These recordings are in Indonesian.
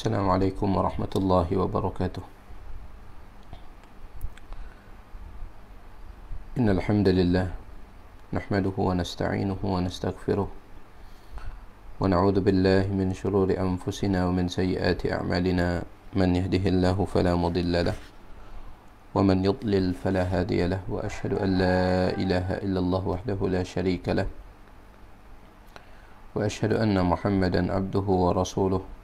السلام عليكم ورحمة الله وبركاته. إن الحمد لله نحمده ونستعينه ونستغفره ونعوذ بالله من شرور أنفسنا ومن سيئات أعمالنا، من يهده الله فلا مضل له ومن يضلل فلا هادي له، وأشهد أن لا إله إلا الله وحده لا شريك له، وأشهد أن محمدا عبده ورسوله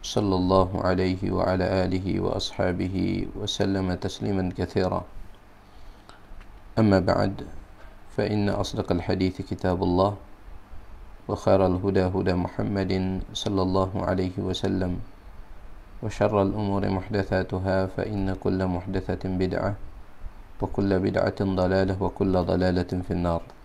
صلى الله عليه وعلى آله وأصحابه وسلم تسليما كثيرا. أما بعد، فإن أصدق الحديث كتاب الله، وخير الهدى هدى محمد صلى الله عليه وسلم، وشر الأمور محدثاتها، فإن كل محدثة بدعة، وكل بدعة ضلالة، وكل ضلالة في النار.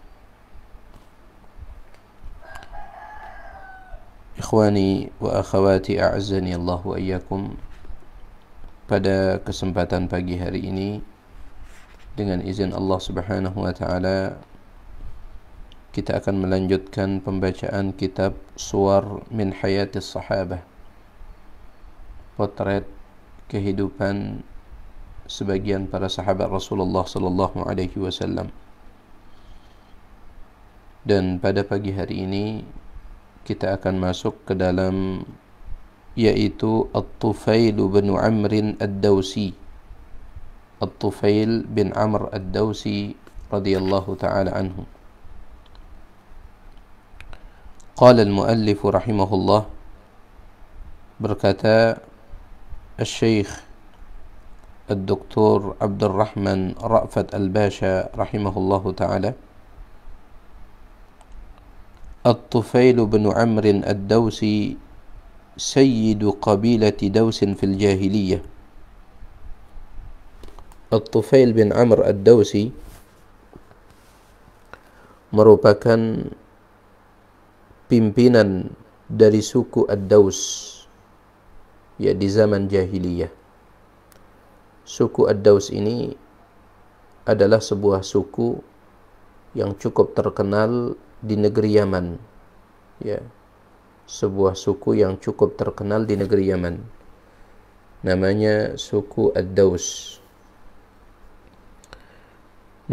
Ikhwani wa akhawati a'azzani Allah wa iyyakum. Pada kesempatan pagi hari ini, dengan izin Allah Subhanahu wa taala, kita akan melanjutkan pembacaan kitab Suwar min Hayatis Sahabah, potret kehidupan sebagian para sahabat Rasulullah sallallahu alaihi wasallam. Dan pada pagi hari ini kita akan masuk ke dalam, yaitu At-Tufail bin Amr ad-Dawsi. At-Tufail bin Amr ad-Dawsi radhiyallahu ta'ala anhu. Qala al-muallif rahimahullah, berkata Al-Syeikh Al-Doktor Abdurrahman Ra'fat Al-Basha rahimahullahu ta'ala, الطفيل بن عمرو الدوسي سيد قبيلة دوس في الجاهلية. الطفيل bin Amr ad-Dawsi merupakan pimpinan dari suku Ad-Daws, ya, di zaman jahiliyah. Suku Ad-Daws ini adalah sebuah suku yang cukup terkenal di negeri Yaman, ya, sebuah suku yang cukup terkenal di negeri Yaman, namanya suku Ad-Daws.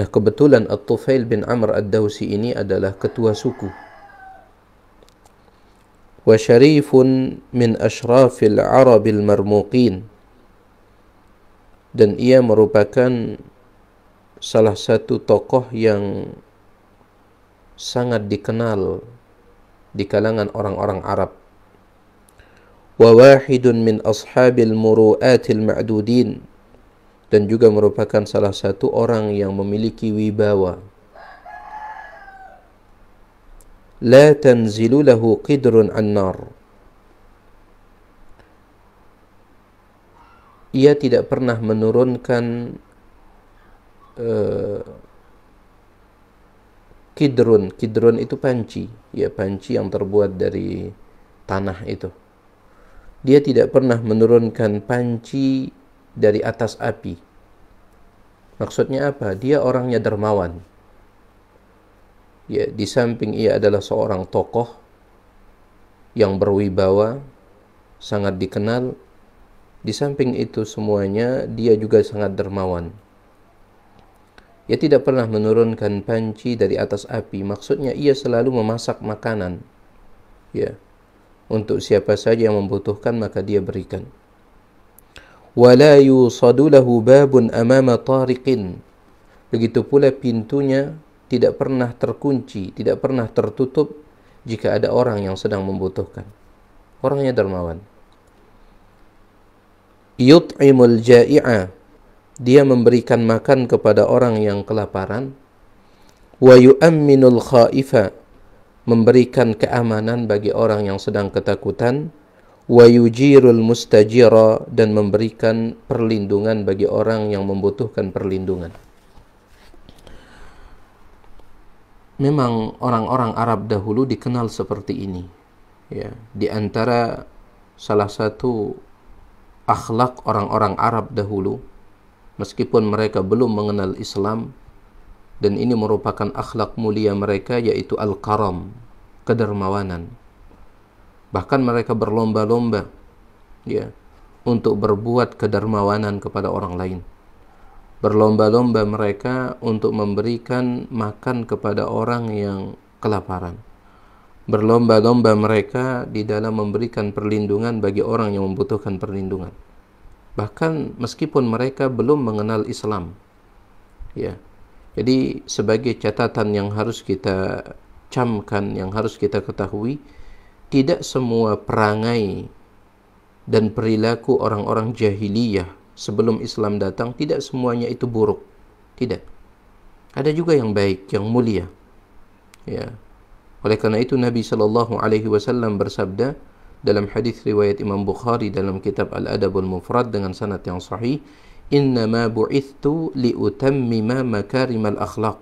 Nah, kebetulan At-Tufail bin Amr ad-Dawsi ini adalah ketua suku, wa syarifun min ashrafil arabil marmuqin, dan ia merupakan salah satu tokoh yang sangat dikenal di kalangan orang-orang Arab. Wa wahidun min ashabil muru'atil ma'dudin, dan juga merupakan salah satu orang yang memiliki wibawa. La tanzilu lahu qidrun an-nar, ia tidak pernah menurunkan Kidrun itu panci, ya, panci yang terbuat dari tanah itu. Dia tidak pernah menurunkan panci dari atas api. Maksudnya apa? Dia orangnya dermawan. Ya, di samping ia adalah seorang tokoh yang berwibawa, sangat dikenal, di samping itu semuanya dia juga sangat dermawan. Ia tidak pernah menurunkan panci dari atas api. Maksudnya ia selalu memasak makanan, ya, untuk siapa saja yang membutuhkan maka dia berikan. Wala yusadu lahu babun amama tariqin, begitu pula pintunya tidak pernah terkunci, tidak pernah tertutup jika ada orang yang sedang membutuhkan. Orangnya dermawan. Yut'imul ja'i'a, dia memberikan makan kepada orang yang kelaparan. Wa yu'amminul khaifa, memberikan keamanan bagi orang yang sedang ketakutan. Wa yujirul mustajira, dan memberikan perlindungan bagi orang yang membutuhkan perlindungan. Memang orang-orang Arab dahulu dikenal seperti ini, ya. Di antara salah satu akhlak orang-orang Arab dahulu, meskipun mereka belum mengenal Islam, dan ini merupakan akhlak mulia mereka, yaitu al-karam, kedermawanan. Bahkan mereka berlomba-lomba ya, untuk berbuat kedermawanan kepada orang lain. Berlomba-lomba mereka untuk memberikan makan kepada orang yang kelaparan. Berlomba-lomba mereka di dalam memberikan perlindungan bagi orang yang membutuhkan perlindungan. Bahkan meskipun mereka belum mengenal Islam. Ya. Jadi sebagai catatan yang harus kita camkan, yang harus kita ketahui, tidak semua perangai dan perilaku orang-orang jahiliyah sebelum Islam datang, tidak semuanya itu buruk. Tidak. Ada juga yang baik, yang mulia. Ya. Oleh karena itu Nabi sallallahu alaihi wasallam bersabda dalam hadis riwayat Imam Bukhari dalam kitab Al-Adabul Mufrad dengan sanad yang sahih, "Innama bu'ithtu liutammima makarimal akhlaq."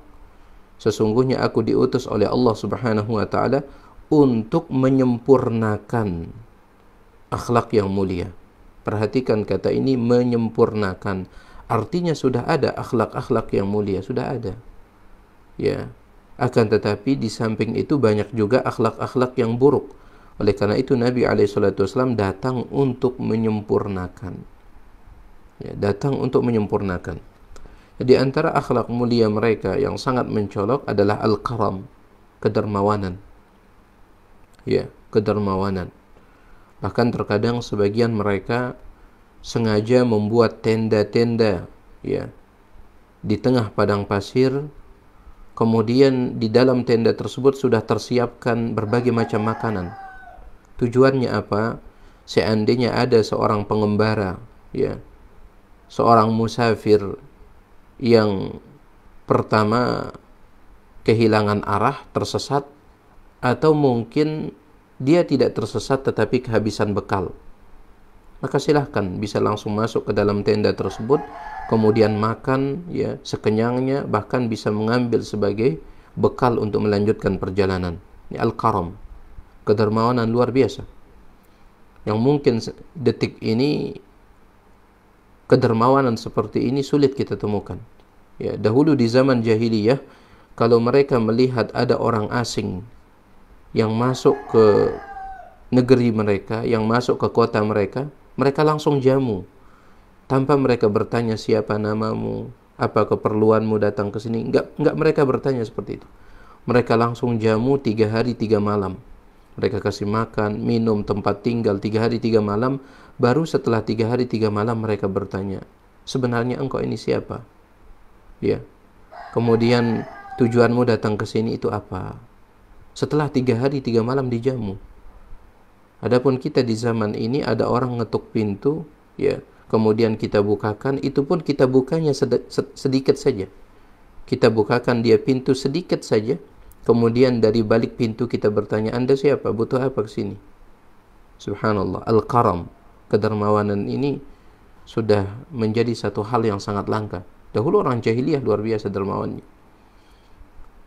Sesungguhnya aku diutus oleh Allah Subhanahu wa taala untuk menyempurnakan akhlak yang mulia. Perhatikan kata ini, menyempurnakan. Artinya sudah ada akhlak-akhlak yang mulia, sudah ada. Ya. Akan tetapi di samping itu banyak juga akhlak-akhlak yang buruk. Oleh karena itu Nabi SAW datang untuk menyempurnakan. Ya, datang untuk menyempurnakan. Di antara akhlak mulia mereka yang sangat mencolok adalah al-karam, kedermawanan. Ya, kedermawanan. Bahkan terkadang sebagian mereka sengaja membuat tenda-tenda, ya, di tengah padang pasir. Kemudian di dalam tenda tersebut sudah tersiapkan berbagai macam makanan. Tujuannya apa? Seandainya ada seorang pengembara, ya, seorang musafir yang pertama kehilangan arah, tersesat, atau mungkin dia tidak tersesat tetapi kehabisan bekal, maka silahkan bisa langsung masuk ke dalam tenda tersebut, kemudian makan, ya, sekenyangnya, bahkan bisa mengambil sebagai bekal untuk melanjutkan perjalanan. Ini al-karam, kedermawanan luar biasa, yang mungkin detik ini kedermawanan seperti ini sulit kita temukan. Ya, dahulu di zaman jahiliyah, kalau mereka melihat ada orang asing yang masuk ke negeri mereka, yang masuk ke kota mereka, mereka langsung jamu. Tanpa mereka bertanya siapa namamu, apa keperluanmu datang ke sini. Enggak mereka bertanya seperti itu. Mereka langsung jamu 3 hari 3 malam. Mereka kasih makan, minum, tempat tinggal 3 hari 3 malam. Baru setelah 3 hari 3 malam mereka bertanya, sebenarnya engkau ini siapa? Ya. Kemudian tujuanmu datang ke sini itu apa? Setelah 3 hari 3 malam dijamu. Adapun kita di zaman ini ada orang ngetuk pintu, ya, kemudian kita bukakan, itu pun kita bukanya sedikit saja. Kita bukakan dia pintu sedikit saja, kemudian dari balik pintu kita bertanya, Anda siapa? Butuh apa ke sini? Subhanallah, al-karam, kedermawanan ini sudah menjadi satu hal yang sangat langka. Dahulu orang jahiliyah luar biasa dermawannya.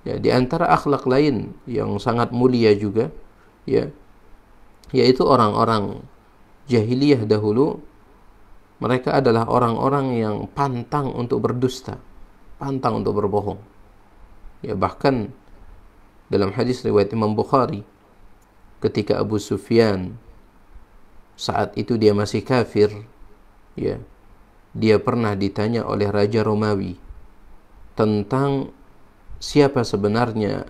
Ya, di antara akhlak lain yang sangat mulia juga, ya, yaitu orang-orang jahiliyah dahulu, mereka adalah orang-orang yang pantang untuk berdusta, pantang untuk berbohong. Ya, bahkan dalam hadis riwayat Imam Bukhari, ketika Abu Sufyan saat itu dia masih kafir, ya, dia pernah ditanya oleh Raja Romawi tentang siapa sebenarnya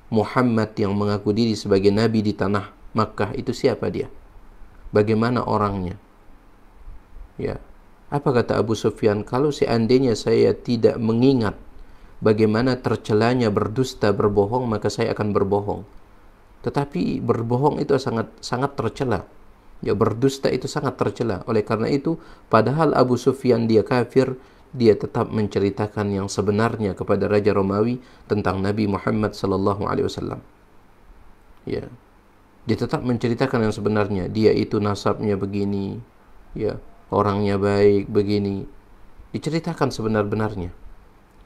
Muhammad yang mengaku diri sebagai nabi di tanah Makkah, itu siapa dia? Bagaimana orangnya? Ya. Apa kata Abu Sufyan? Kalau seandainya saya tidak mengingat bagaimana tercelanya berdusta, berbohong, maka saya akan berbohong. Tetapi berbohong itu sangat tercela. Ya, berdusta itu sangat tercela. Oleh karena itu, padahal Abu Sufyan dia kafir, dia tetap menceritakan yang sebenarnya kepada Raja Romawi tentang Nabi Muhammad sallallahu alaihi wasallam. Ya. Dia tetap menceritakan yang sebenarnya. Dia itu nasabnya begini, ya, orangnya baik begini. Diceritakan sebenar-benarnya.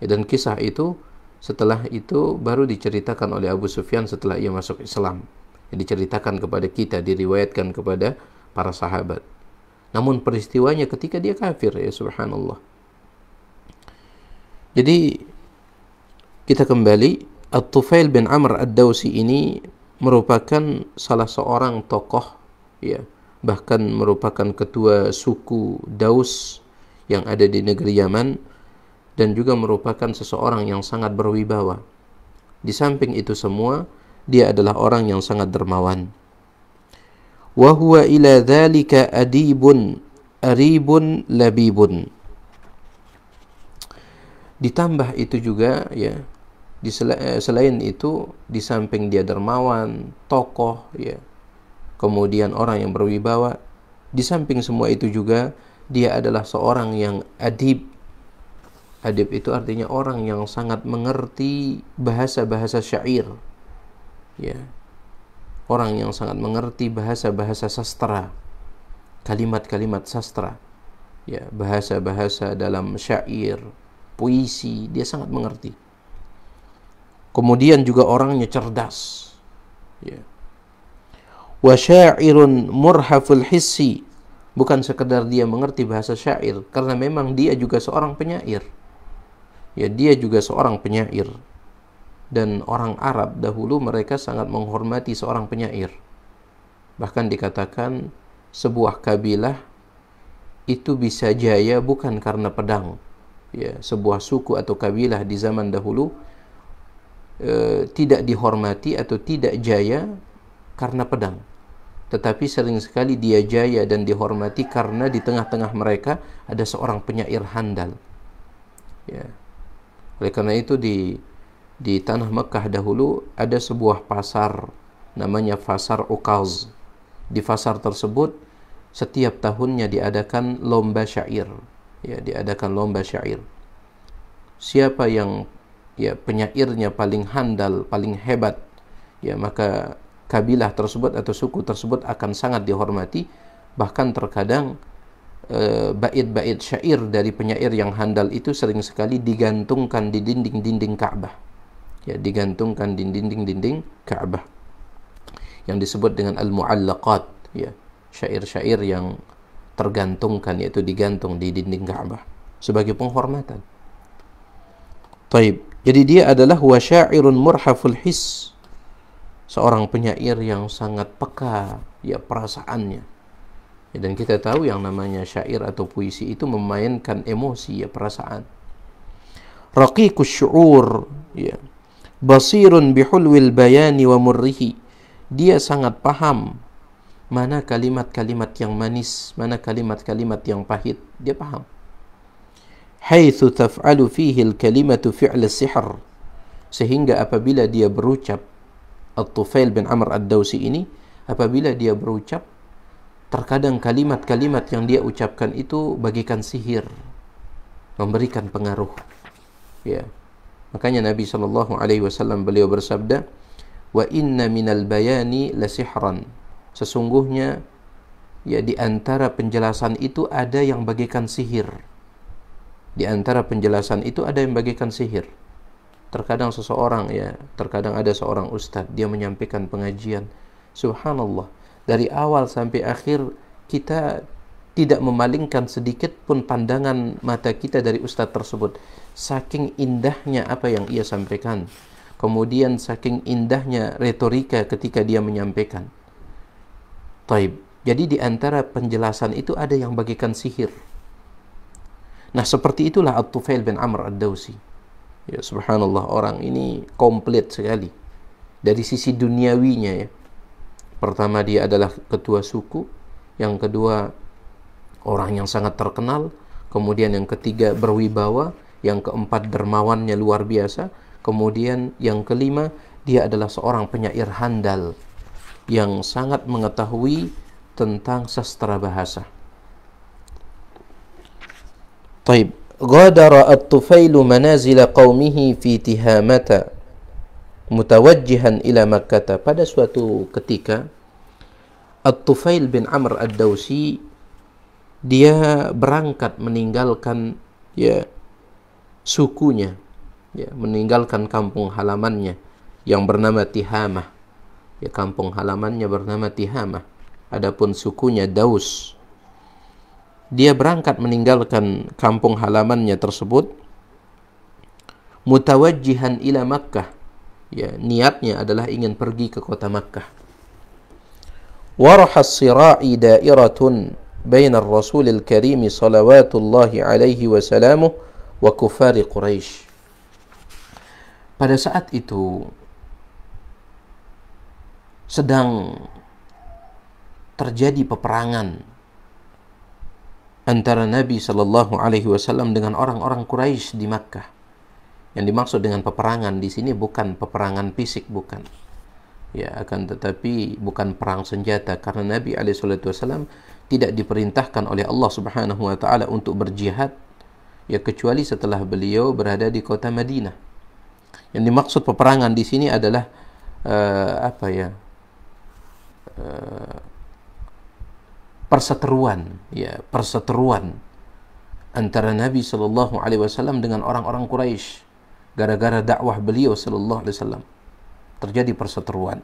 Ya, dan kisah itu setelah itu baru diceritakan oleh Abu Sufyan setelah ia masuk Islam. Diceritakan kepada kita, diriwayatkan kepada para sahabat. Namun peristiwanya ketika dia kafir, ya subhanallah. Jadi kita kembali, At-Tufail bin Amr Ad-Dawsi ini merupakan salah seorang tokoh, ya, bahkan merupakan ketua suku Daus yang ada di negeri Yaman, dan juga merupakan seseorang yang sangat berwibawa. Di samping itu semua, dia adalah orang yang sangat dermawan. Wa huwa ila dzalika adibun aribun labibun. Ditambah itu juga ya, selain itu, di samping dia dermawan, tokoh ya, kemudian orang yang berwibawa, di samping semua itu juga dia adalah seorang yang adib. Adib itu artinya orang yang sangat mengerti bahasa-bahasa syair. Ya. Orang yang sangat mengerti bahasa-bahasa sastra, kalimat-kalimat sastra. Ya, bahasa-bahasa dalam syair, puisi, dia sangat mengerti. Kemudian juga orangnya cerdas. Ya. Wa syairun murhaful hissi. Bukan sekedar dia mengerti bahasa syair, karena memang dia juga seorang penyair. Ya, dia juga seorang penyair. Dan orang Arab dahulu mereka sangat menghormati seorang penyair. Bahkan dikatakan sebuah kabilah itu bisa jaya bukan karena pedang. Ya, sebuah suku atau kabilah di zaman dahulu tidak dihormati atau tidak jaya karena pedang. Tetapi sering sekali dia jaya dan dihormati karena di tengah-tengah mereka ada seorang penyair handal. Ya. Oleh karena itu di tanah Mekah dahulu ada sebuah pasar namanya Pasar Uqaz. Di pasar tersebut setiap tahunnya diadakan lomba syair. Ya, diadakan lomba syair. Siapa yang ya penyairnya paling handal, paling hebat, ya maka kabilah tersebut atau suku tersebut akan sangat dihormati. Bahkan terkadang bait-bait syair dari penyair yang handal itu sering sekali digantungkan di dinding-dinding Ka'bah. Ya, digantungkan di dinding-dinding Ka'bah. Yang disebut dengan al-mu'allaqat, ya, syair-syair yang tergantungkan, yaitu digantung di dinding Ka'bah sebagai penghormatan. Taib. Jadi dia adalah wa syairun murhaful his. Seorang penyair yang sangat peka ya perasaannya. Ya, dan kita tahu yang namanya syair atau puisi itu memainkan emosi ya, perasaan. Raqiqus syu'ur ya. Basirun bihulwil bayani wa murrihi. Dia sangat paham mana kalimat-kalimat yang manis, mana kalimat-kalimat yang pahit. Dia paham. Haitsu taf'alu fihi al-kalimatu fi'l as-sihr. Sehingga apabila dia berucap, At-Tufail bin Amr ad-Dawsi ini, apabila dia berucap, terkadang kalimat-kalimat yang dia ucapkan itu bagikan sihir, memberikan pengaruh. Ya. Makanya Nabi SAW beliau bersabda, "Wa inna minal bayani lasihran." Sesungguhnya ya di antara penjelasan itu ada yang bagikan sihir. Di antara penjelasan itu ada yang bagikan sihir. Terkadang seseorang ya, terkadang ada seorang ustadz, dia menyampaikan pengajian. Subhanallah, dari awal sampai akhir kita tidak memalingkan sedikit pun pandangan mata kita dari ustadz tersebut. Saking indahnya apa yang ia sampaikan. Kemudian saking indahnya retorika ketika dia menyampaikan. Taib. Jadi di antara penjelasan itu ada yang bagikan sihir. Nah, seperti itulah At-Tufail bin Amr ad-Dawsi. Ya, subhanallah, orang ini komplit sekali dari sisi duniawinya ya. Pertama, dia adalah ketua suku. Yang kedua, orang yang sangat terkenal. Kemudian yang ketiga, berwibawa. Yang keempat, dermawannya luar biasa. Kemudian yang kelima, dia adalah seorang penyair handal yang sangat mengetahui tentang sastra bahasa. Taib. Ghadara At-Tufailu manazila qaumihi fi Tihamata mutawajjihan ila Makkah. Pada suatu ketika At-Tufail bin Amr ad-Dawsi dia berangkat meninggalkan ya sukunya, ya, meninggalkan kampung halamannya yang bernama Tihamah. Ya, kampung halamannya bernama Tihamah. Adapun sukunya Daus. Dia berangkat meninggalkan kampung halamannya tersebut mutawajjihan ila Makkah. Ya, niatnya adalah ingin pergi ke kota Makkah. ورح الصراع دائرة بين الرسول الكريم صلوات الله عليه وسلامه وكفار قريش. Pada saat itu sedang terjadi peperangan antara Nabi Shallallahu Alaihi Wasallam dengan orang-orang Quraisy di Makkah. Yang dimaksud dengan peperangan di sini bukan peperangan fisik, bukan. Ya, akan tetapi bukan perang senjata, karena Nabi Alaihi Wasallam tidak diperintahkan oleh Allah Subhanahu Wa Taala untuk berjihad, ya kecuali setelah beliau berada di kota Madinah. Yang dimaksud peperangan di sini adalah perseteruan, ya, perseteruan antara Nabi Shallallahu Alaihi Wasallam dengan orang-orang Quraisy. Gara-gara dakwah beliau Shallallahu Alaihi Wasallam terjadi perseteruan.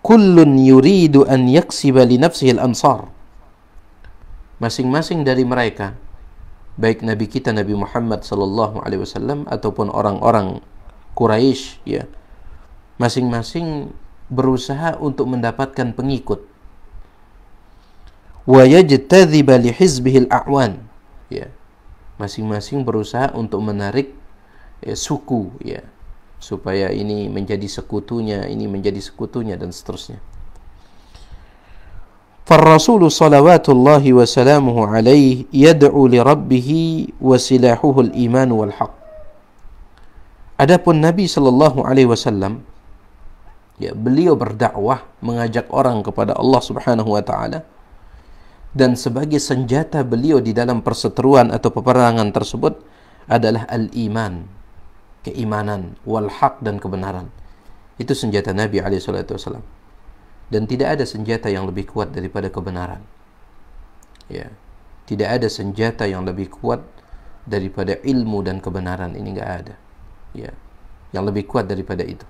Kullun yuridu an yaksiba li nafsihi al-ansar. Masing-masing dari mereka, baik Nabi kita Nabi Muhammad Sallallahu Alaihi Wasallam ataupun orang-orang Quraisy, ya, masing-masing berusaha untuk mendapatkan pengikut. Wa yajtadhiba li hizbihi al-a'wan, ya, masing-masing berusaha untuk menarik suku, ya, supaya ini menjadi sekutunya, ini menjadi sekutunya, dan seterusnya. فالرسول صلوات الله وسلامه عليه يدعو لربه وسلاحه الإيمان والحق. Adapun Nabi Shallallahu Alaihi Wasallam, ya, beliau berdakwah, mengajak orang kepada Allah Subhanahu Wa Taala, dan sebagai senjata beliau di dalam perseteruan atau peperangan tersebut adalah al-iman, keimanan, wal haq, dan kebenaran. Itu senjata Nabi Alaihi Wasallam. Dan tidak ada senjata yang lebih kuat daripada kebenaran. Ya, tidak ada senjata yang lebih kuat daripada ilmu dan kebenaran. Ini enggak ada. Ya, yang lebih kuat daripada itu.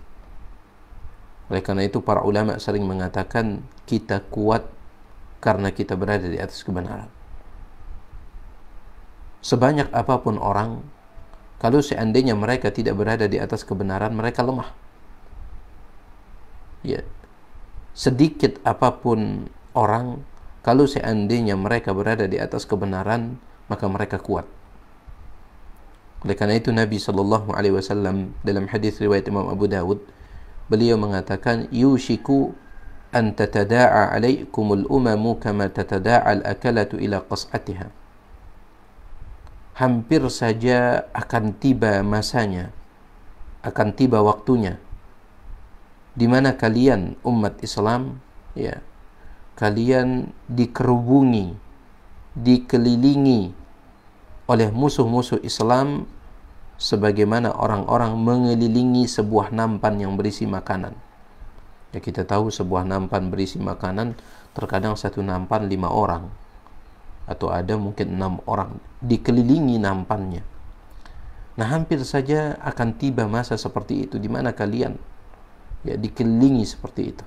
Oleh karena itu para ulama sering mengatakan kita kuat karena kita berada di atas kebenaran. Sebanyak apapun orang, kalau seandainya mereka tidak berada di atas kebenaran, mereka lemah. Ya, sedikit apapun orang, kalau seandainya mereka berada di atas kebenaran, maka mereka kuat. Oleh karena itu Nabi Shallallahu Alaihi Wasallam dalam hadis riwayat Imam Abu Dawud, beliau mengatakan, yushiku an tatada'a alaikumul umamu kama tatada'a al-akalatu ila qas'atiha. Hampir saja akan tiba masanya, akan tiba waktunya, di mana kalian umat Islam, ya, kalian dikerubungi, dikelilingi oleh musuh-musuh Islam sebagaimana orang-orang mengelilingi sebuah nampan yang berisi makanan. Ya, kita tahu sebuah nampan berisi makanan, terkadang satu nampan 5 orang, atau ada mungkin 6 orang dikelilingi nampannya. Nah, hampir saja akan tiba masa seperti itu, di mana kalian, ya, dikelilingi seperti itu.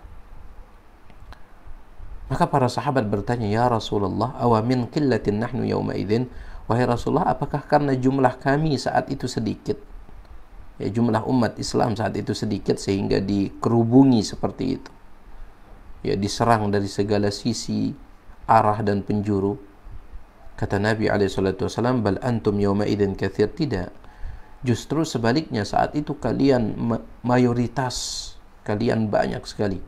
Maka para sahabat bertanya, ya Rasulullah, awamin qillatin nahnu yawma idzin, wahai Rasulullah, apakah karena jumlah kami saat itu sedikit, ya, jumlah umat Islam saat itu sedikit sehingga dikerubungi seperti itu, ya, diserang dari segala sisi, arah dan penjuru? Kata Nabi SAW, bal antum yawma idzin katsir. Tidak, justru sebaliknya, saat itu kalian mayoritas, kalian banyak sekali.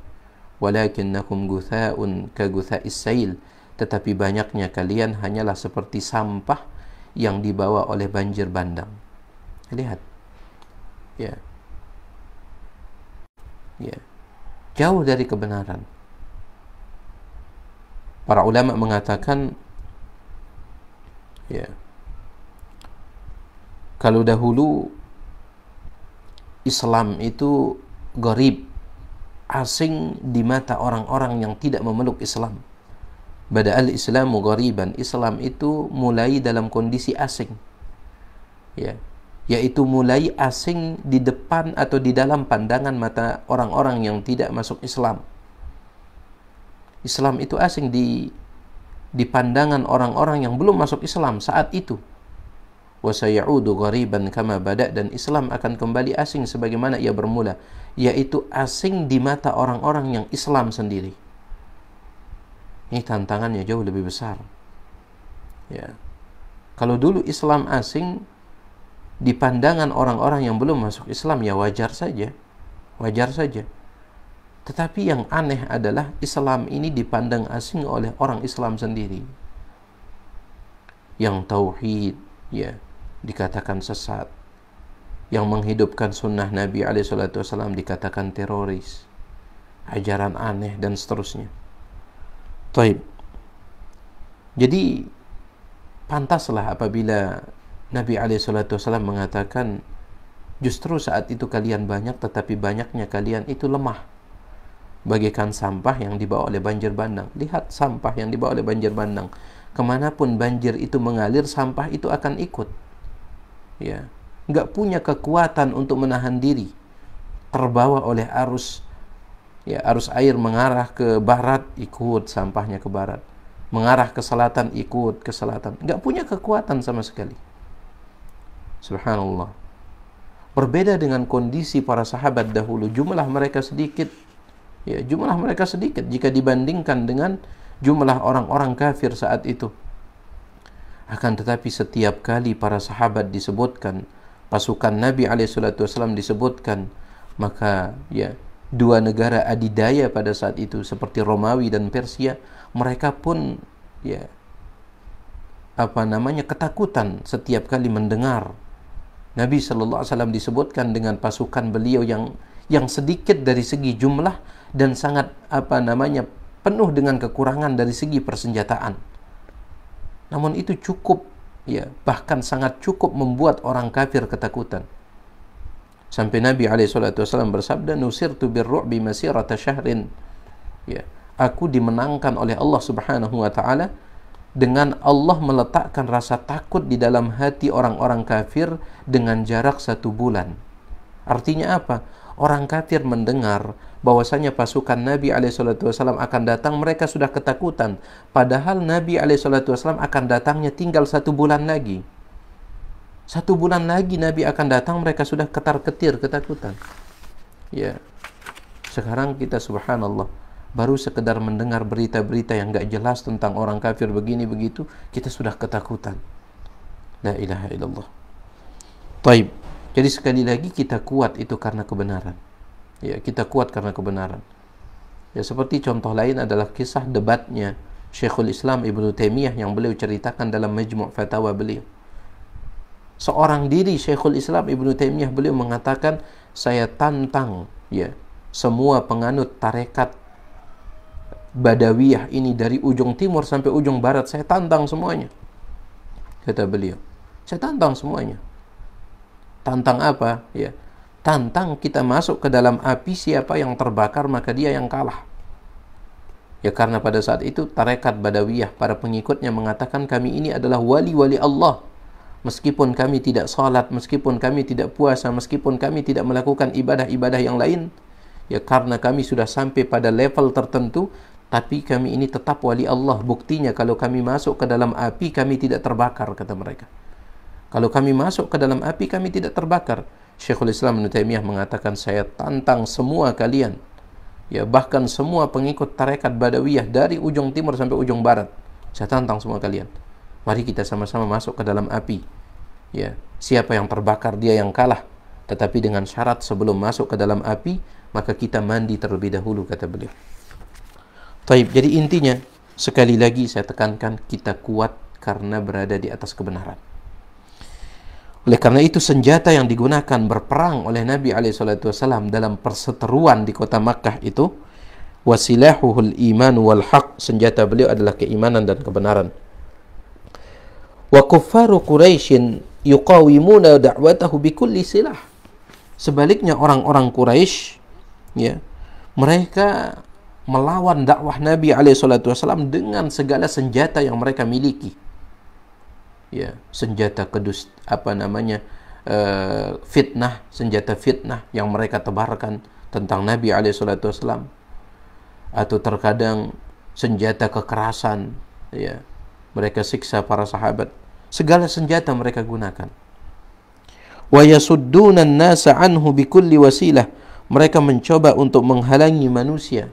Walakinnakum gutha'un ka gutha'is sail. Tetapi banyaknya kalian hanyalah seperti sampah yang dibawa oleh banjir bandang. Lihat, ya, ya, jauh dari kebenaran. Para ulama mengatakan, ya, kalau dahulu Islam itu gharib, asing di mata orang-orang yang tidak memeluk Islam. Bada'al Islamu ghariban, Islam itu mulai dalam kondisi asing, ya, yaitu mulai asing di depan atau di dalam pandangan mata orang-orang yang tidak masuk Islam. Islam itu asing di pandangan orang-orang yang belum masuk Islam saat itu. Wa sayaudu ghariban kama bada, dan Islam akan kembali asing sebagaimana ia bermula, yaitu asing di mata orang-orang yang Islam sendiri. Ini tantangannya jauh lebih besar. Ya. Kalau dulu Islam asing di pandangan orang-orang yang belum masuk Islam ya wajar saja. Wajar saja. Tetapi yang aneh adalah Islam ini dipandang asing oleh orang Islam sendiri. Yang tauhid ya dikatakan sesat. Yang menghidupkan sunnah Nabi SAW dikatakan teroris. Ajaran aneh dan seterusnya. Taib. Jadi pantaslah apabila Nabi SAW mengatakan justru saat itu kalian banyak tetapi banyaknya kalian itu lemah, bagaikan sampah yang dibawa oleh banjir bandang. Lihat sampah yang dibawa oleh banjir bandang, kemanapun banjir itu mengalir sampah itu akan ikut. Ya, nggak punya kekuatan untuk menahan diri, terbawa oleh arus. Ya, arus air mengarah ke barat, ikut sampahnya ke barat. Mengarah ke selatan, ikut ke selatan. Nggak punya kekuatan sama sekali. Subhanallah. Berbeda dengan kondisi para sahabat dahulu, jumlah mereka sedikit. Ya, jumlah mereka sedikit jika dibandingkan dengan jumlah orang-orang kafir saat itu. Akan tetapi setiap kali para sahabat disebutkan, pasukan Nabi SAW disebutkan, maka ya dua negara adidaya pada saat itu seperti Romawi dan Persia, mereka pun ya ketakutan setiap kali mendengar Nabi sallallahu alaihi wasallam disebutkan dengan pasukan beliau yang sedikit dari segi jumlah dan sangat penuh dengan kekurangan dari segi persenjataan. Namun itu cukup ya, bahkan sangat cukup membuat orang kafir ketakutan. Sampai Nabi SAW bersabda, "Nusirtu birru'bi masirata syahrin." Ya, aku dimenangkan oleh Allah Subhanahu wa taala dengan Allah meletakkan rasa takut di dalam hati orang-orang kafir dengan jarak 1 bulan. Artinya apa? Orang kafir mendengar bahwasanya pasukan Nabi SAW akan datang, mereka sudah ketakutan. Padahal Nabi SAW akan datangnya tinggal 1 bulan lagi. 1 bulan lagi Nabi akan datang, mereka sudah ketar-ketir ketakutan. Ya, sekarang kita subhanallah baru sekedar mendengar berita-berita yang gak jelas tentang orang kafir begini begitu, kita sudah ketakutan. La ilaha illallah. Taib. Jadi sekali lagi kita kuat itu karena kebenaran. Ya, kita kuat karena kebenaran. Ya, seperti contoh lain adalah kisah debatnya Syekhul Islam Ibnu Taimiyah yang beliau ceritakan dalam Majmu' Fatawa beliau. Seorang diri Syekhul Islam Ibnu Taimiyah beliau mengatakan, saya tantang ya semua penganut tarekat Badawiyah ini dari ujung timur sampai ujung barat, saya tantang semuanya. Kata beliau, saya tantang semuanya. Tantang apa? Ya, tantang kita masuk ke dalam api, siapa yang terbakar maka dia yang kalah. Ya, karena pada saat itu tarekat Badawiyah, para pengikutnya mengatakan kami ini adalah wali-wali Allah. Meskipun kami tidak salat, meskipun kami tidak puasa, meskipun kami tidak melakukan ibadah-ibadah yang lain, ya karena kami sudah sampai pada level tertentu, tapi kami ini tetap wali Allah. Buktinya kalau kami masuk ke dalam api, kami tidak terbakar, kata mereka. Kalau kami masuk ke dalam api, kami tidak terbakar. Syekhul Islam Ibnu Taimiyah mengatakan, saya tantang semua kalian, ya bahkan semua pengikut tarekat Badawiyah dari ujung timur sampai ujung barat, saya tantang semua kalian. Mari kita sama-sama masuk ke dalam api. Ya, siapa yang terbakar dia yang kalah. Tetapi dengan syarat sebelum masuk ke dalam api, maka kita mandi terlebih dahulu, kata beliau. Taib. Jadi intinya, sekali lagi saya tekankan, kita kuat karena berada di atas kebenaran. Oleh karena itu senjata yang digunakan berperang oleh Nabi SAW dalam perseteruan di kota Makkah itu, wasilahuhul iman wal haq, senjata beliau adalah keimanan dan kebenaran. Wa kuffaru Quraisyin yuqawimuna da'watahu bikulli silah. Sebaliknya orang-orang Quraisy ya, mereka melawan dakwah Nabi SAW dengan segala senjata yang mereka miliki. Ya, senjata fitnah, senjata fitnah yang mereka tebarkan tentang Nabi SAW, atau terkadang senjata kekerasan, ya, mereka siksa para sahabat. Segala senjata mereka gunakan. Wa yasudduna an-nasa anhu bikulli wasilah. Mereka mencoba untuk menghalangi manusia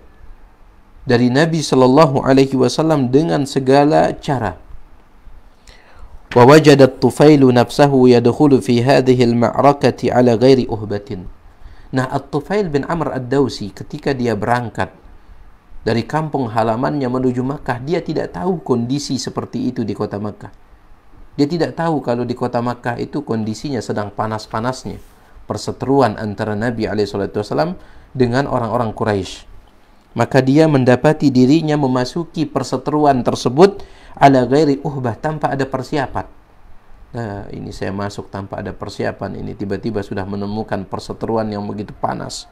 dari Nabi sallallahu alaihi wasallam dengan segala cara. Wa wajada At-Tufail nafsahu yadkhulu fi hadhihi al-ma'rakati ala ghairi uhbatin. Nah, At-Tufail bin Amr Ad-Dawsi ketika dia berangkat dari kampung halamannya menuju Makkah, dia tidak tahu kondisi seperti itu di kota Makkah. Dia tidak tahu kalau di kota Makkah itu kondisinya sedang panas-panasnya perseteruan antara Nabi SAW dengan orang-orang Quraisy. Maka dia mendapati dirinya memasuki perseteruan tersebut ala ghairi uhbah, tanpa ada persiapan. Nah, ini saya masuk tanpa ada persiapan, ini tiba-tiba sudah menemukan perseteruan yang begitu panas.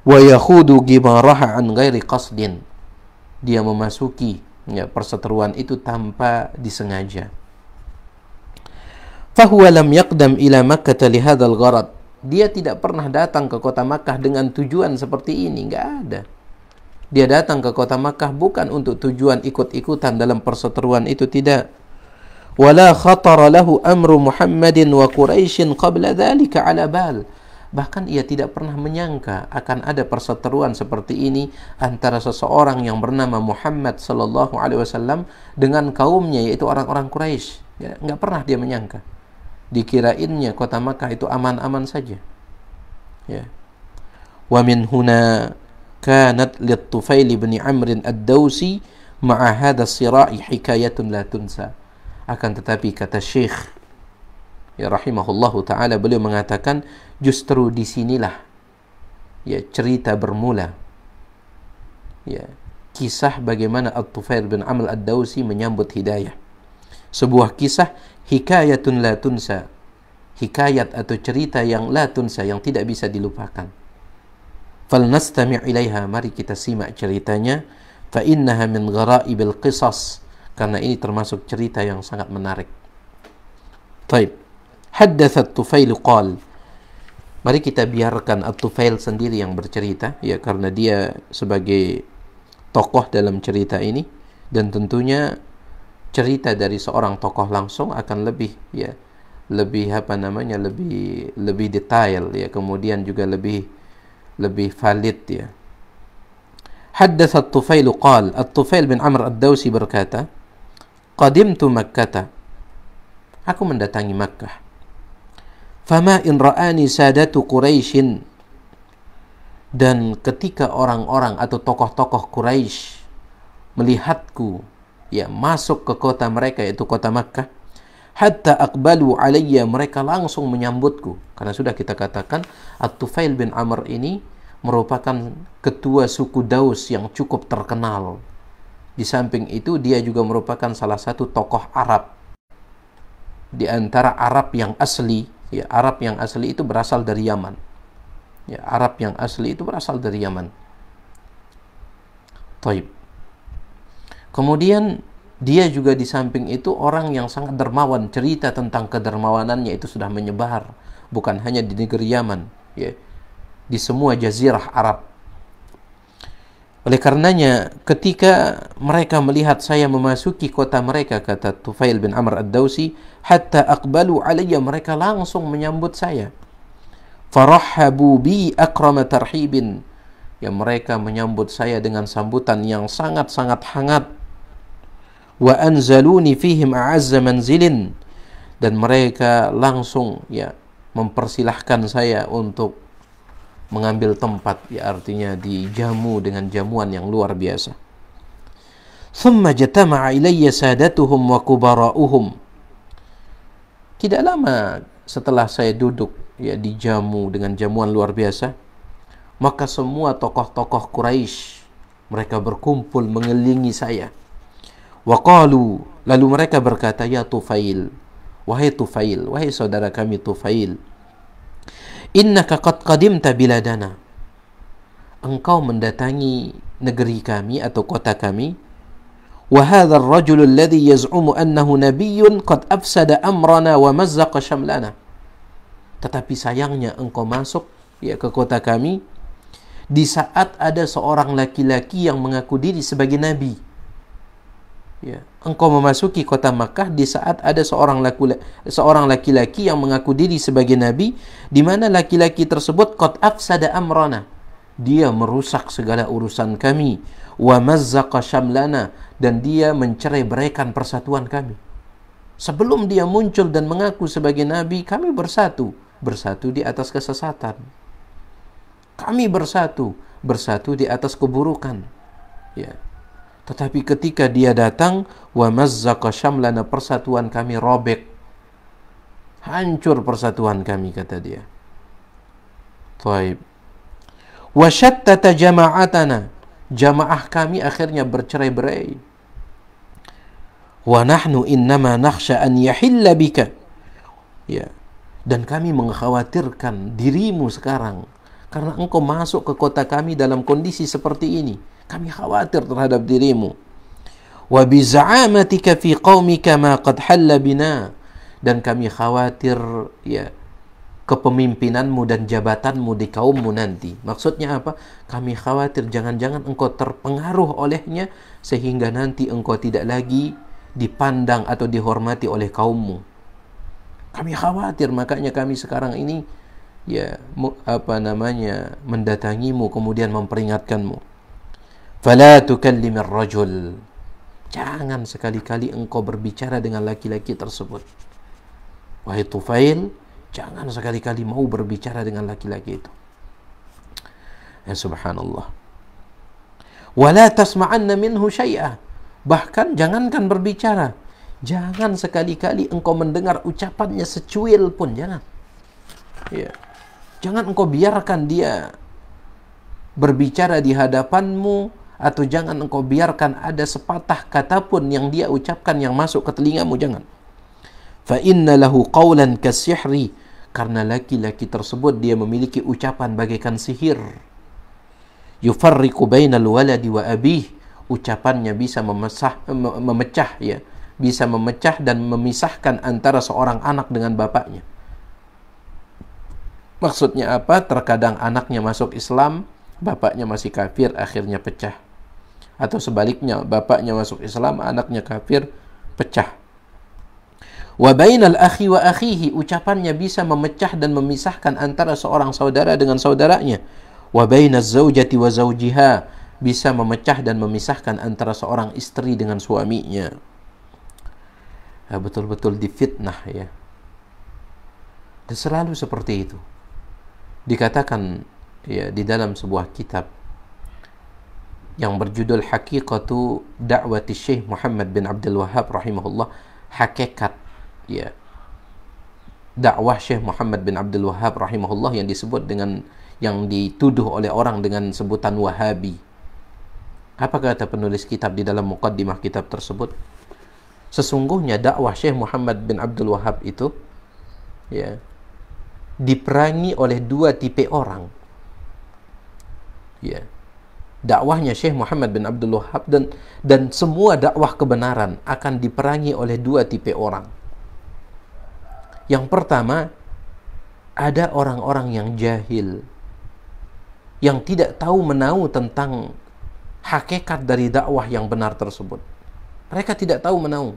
Wa yakhudu gimaraha an ghairi qasdin. Dia memasuki perseteruan itu tanpa disengaja. Fahuwa lam yaqdam ila Makkah li hadzal gharad. Dia tidak pernah datang ke kota Makkah dengan tujuan seperti ini, enggak ada. Dia datang ke kota Makkah bukan untuk tujuan ikut-ikutan dalam perseteruan itu, tidak. Wala khatara lahu amru Muhammadin wa Quraisyin qabla dzalika ala bal. Bahkan ia tidak pernah menyangka akan ada perseteruan seperti ini antara seseorang yang bernama Muhammad sallallahu alaihi wasallam dengan kaumnya, yaitu orang-orang Quraisy. Ya, enggak pernah dia menyangka. Dikirainnya kota Makkah itu aman-aman saja. Ya. Wa min huna kanat lit-Tufail bin Amr Ad-Dawsi ma'a hadha as-sira'i hikayatun la tunsa. Akan tetapi kata Syekh ya rahimahullahu taala, beliau mengatakan justru disinilah ya cerita bermula, ya kisah bagaimana At-Tufail bin Amr Ad-Dawsi menyambut hidayah. Sebuah kisah hikayatun la tunsa, hikayat atau cerita yang la tunsa, yang tidak bisa dilupakan. Falnastami' ilaiha, mari kita simak ceritanya. Fa innaha min ghara'ibil qisas, karena ini termasuk cerita yang sangat menarik. Taib. Haddatsa At-Tufail qal. Mari kita biarkan At-Tufail sendiri yang bercerita, ya, karena dia sebagai tokoh dalam cerita ini, dan tentunya cerita dari seorang tokoh langsung akan lebih lebih detail, ya, kemudian juga lebih valid, ya. Haddatsa At-Tufail qal, At-Tufail bin Amr Ad-Dawsi berkata, qadimtu Makkah, aku mendatangi Makkah. Fama in ra'ani sadatu Quraisyin, dan ketika orang-orang atau tokoh-tokoh Quraisy melihatku ya masuk ke kota mereka, yaitu kota Makkah, hatta aqbalu alayya, mereka langsung menyambutku. Karena sudah kita katakan At-Tufail bin Amr ini merupakan ketua suku Daus yang cukup terkenal. Di samping itu dia juga merupakan salah satu tokoh Arab di antara Arab yang asli. Ya, Arab yang asli itu berasal dari Yaman. Ya, Arab yang asli itu berasal dari Yaman. Taib. Kemudian dia juga di samping itu orang yang sangat dermawan. Cerita tentang kedermawanannya itu sudah menyebar, bukan hanya di negeri Yaman, ya, di semua jazirah Arab. Oleh karenanya ketika mereka melihat saya memasuki kota mereka, kata Tufail bin Amr Ad-Dawsi, hatta aqbalu alayya, mereka langsung menyambut saya. Farahhabu bi akrama tarhibin, ya, mereka menyambut saya dengan sambutan yang sangat-sangat hangat. Wa anzaluni fihim a'azza manzilin, dan mereka langsung ya mempersilahkan saya untuk mengambil tempat, ya, artinya dijamu dengan jamuan yang luar biasa. Thumma jatama'a ilayya sadatuhum wa kubara'uhum. Tidak lama setelah saya duduk ya dijamu dengan jamuan luar biasa, maka semua tokoh-tokoh Quraisy mereka berkumpul mengelilingi saya. Wa qalu, lalu mereka berkata, ya Tufail, wahai Tufail, wahai saudara kami Tufail, innaka qad qadimta biladana, engkau mendatangi negeri kami atau kota kami. Wa hadzal rajul alladhi yaz'umu annahu nabiyyun qad afsada amrana wa mazzaqa shamlana. Tetapi sayangnya engkau masuk ya ke kota kami di saat ada seorang laki-laki yang mengaku diri sebagai nabi. Ya, engkau memasuki kota Makkah di saat ada seorang laki-laki yang mengaku diri sebagai nabi, di mana laki-laki tersebut qad afsada amrana, dia merusak segala urusan kami, wa mazzaqa syamlana, dan dia mencerai-beraikan persatuan kami. Sebelum dia muncul dan mengaku sebagai nabi, kami bersatu di atas kesesatan. Kami bersatu di atas keburukan. Ya. Tetapi ketika dia datang, wa mazzaqa syamlana, persatuan kami robek. Hancur persatuan kami, kata dia. Taib. Wa syattata jama'atana, jamaah kami akhirnya bercerai-berai. Wa nahnu innama nakhsha an yahilla bika. Ya. Dan kami mengkhawatirkan dirimu sekarang karena engkau masuk ke kota kami dalam kondisi seperti ini. Kami khawatir terhadap dirimu. Wa bi za'amatika fi qaumika ma qad halla bina, dan kami khawatir ya kepemimpinanmu dan jabatanmu di kaummu nanti. Maksudnya apa? Kami khawatir jangan-jangan engkau terpengaruh olehnya sehingga nanti engkau tidak lagi dipandang atau dihormati oleh kaummu. Kami khawatir, makanya kami sekarang ini ya mendatangimu kemudian memperingatkanmu. Fala tukallimir rajul, jangan sekali-kali engkau berbicara dengan laki-laki tersebut. Wahai Tufail, jangan sekali-kali mau berbicara dengan laki-laki itu. Ya subhanallah. Wala tasma'anna minhu syai'ah, bahkan jangankan berbicara, jangan sekali-kali engkau mendengar ucapannya secuil pun, jangan. Ya. Jangan engkau biarkan dia berbicara di hadapanmu, atau jangan engkau biarkan ada sepatah kata pun yang dia ucapkan yang masuk ke telingamu, jangan. Fa inna lahu qawlan kasihri, karena laki-laki tersebut dia memiliki ucapan bagaikan sihir. Yufarriqu bainal waladi wa abih, ucapannya bisa memecah ya, bisa memecah dan memisahkan antara seorang anak dengan bapaknya. Maksudnya apa? Terkadang anaknya masuk Islam, bapaknya masih kafir, akhirnya pecah. Atau sebaliknya, bapaknya masuk Islam, anaknya kafir, pecah. Wa bainal akhi wa akhihi, ucapannya bisa memecah dan memisahkan antara seorang saudara dengan saudaranya. Wa bainaz zaujati wa zaujiha, bisa memecah dan memisahkan antara seorang istri dengan suaminya. Ya, betul-betul difitnah ya. Dan selalu seperti itu. Dikatakan ya di dalam sebuah kitab yang berjudul Haqiqatu Da'wati Syekh Muhammad bin Abdul Wahhab rahimahullah, hakikat ya dakwah Syekh Muhammad bin Abdul Wahhab rahimahullah yang disebut dengan, yang dituduh oleh orang dengan sebutan Wahabi. Apa kata penulis kitab di dalam muqaddimah kitab tersebut? Sesungguhnya dakwah Syekh Muhammad bin Abdul Wahhab itu ya diperangi oleh dua tipe orang. Ya. Dakwahnya Syekh Muhammad bin Abdul Wahhab dan semua dakwah kebenaran akan diperangi oleh dua tipe orang. Yang pertama, ada orang-orang yang jahil, yang tidak tahu menahu tentang hakikat dari dakwah yang benar tersebut. Mereka tidak tahu menahu.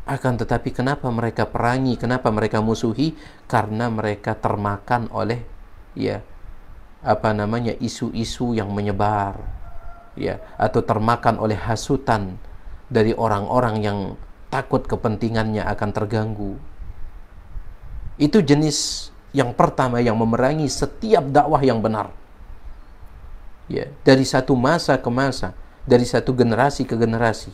Akan tetapi kenapa mereka perangi, kenapa mereka musuhi? Karena mereka termakan oleh ya isu-isu yang menyebar ya, atau termakan oleh hasutan dari orang-orang yang takut kepentingannya akan terganggu. Itu jenis yang pertama yang memerangi setiap dakwah yang benar. Ya, dari satu masa ke masa, dari satu generasi ke generasi.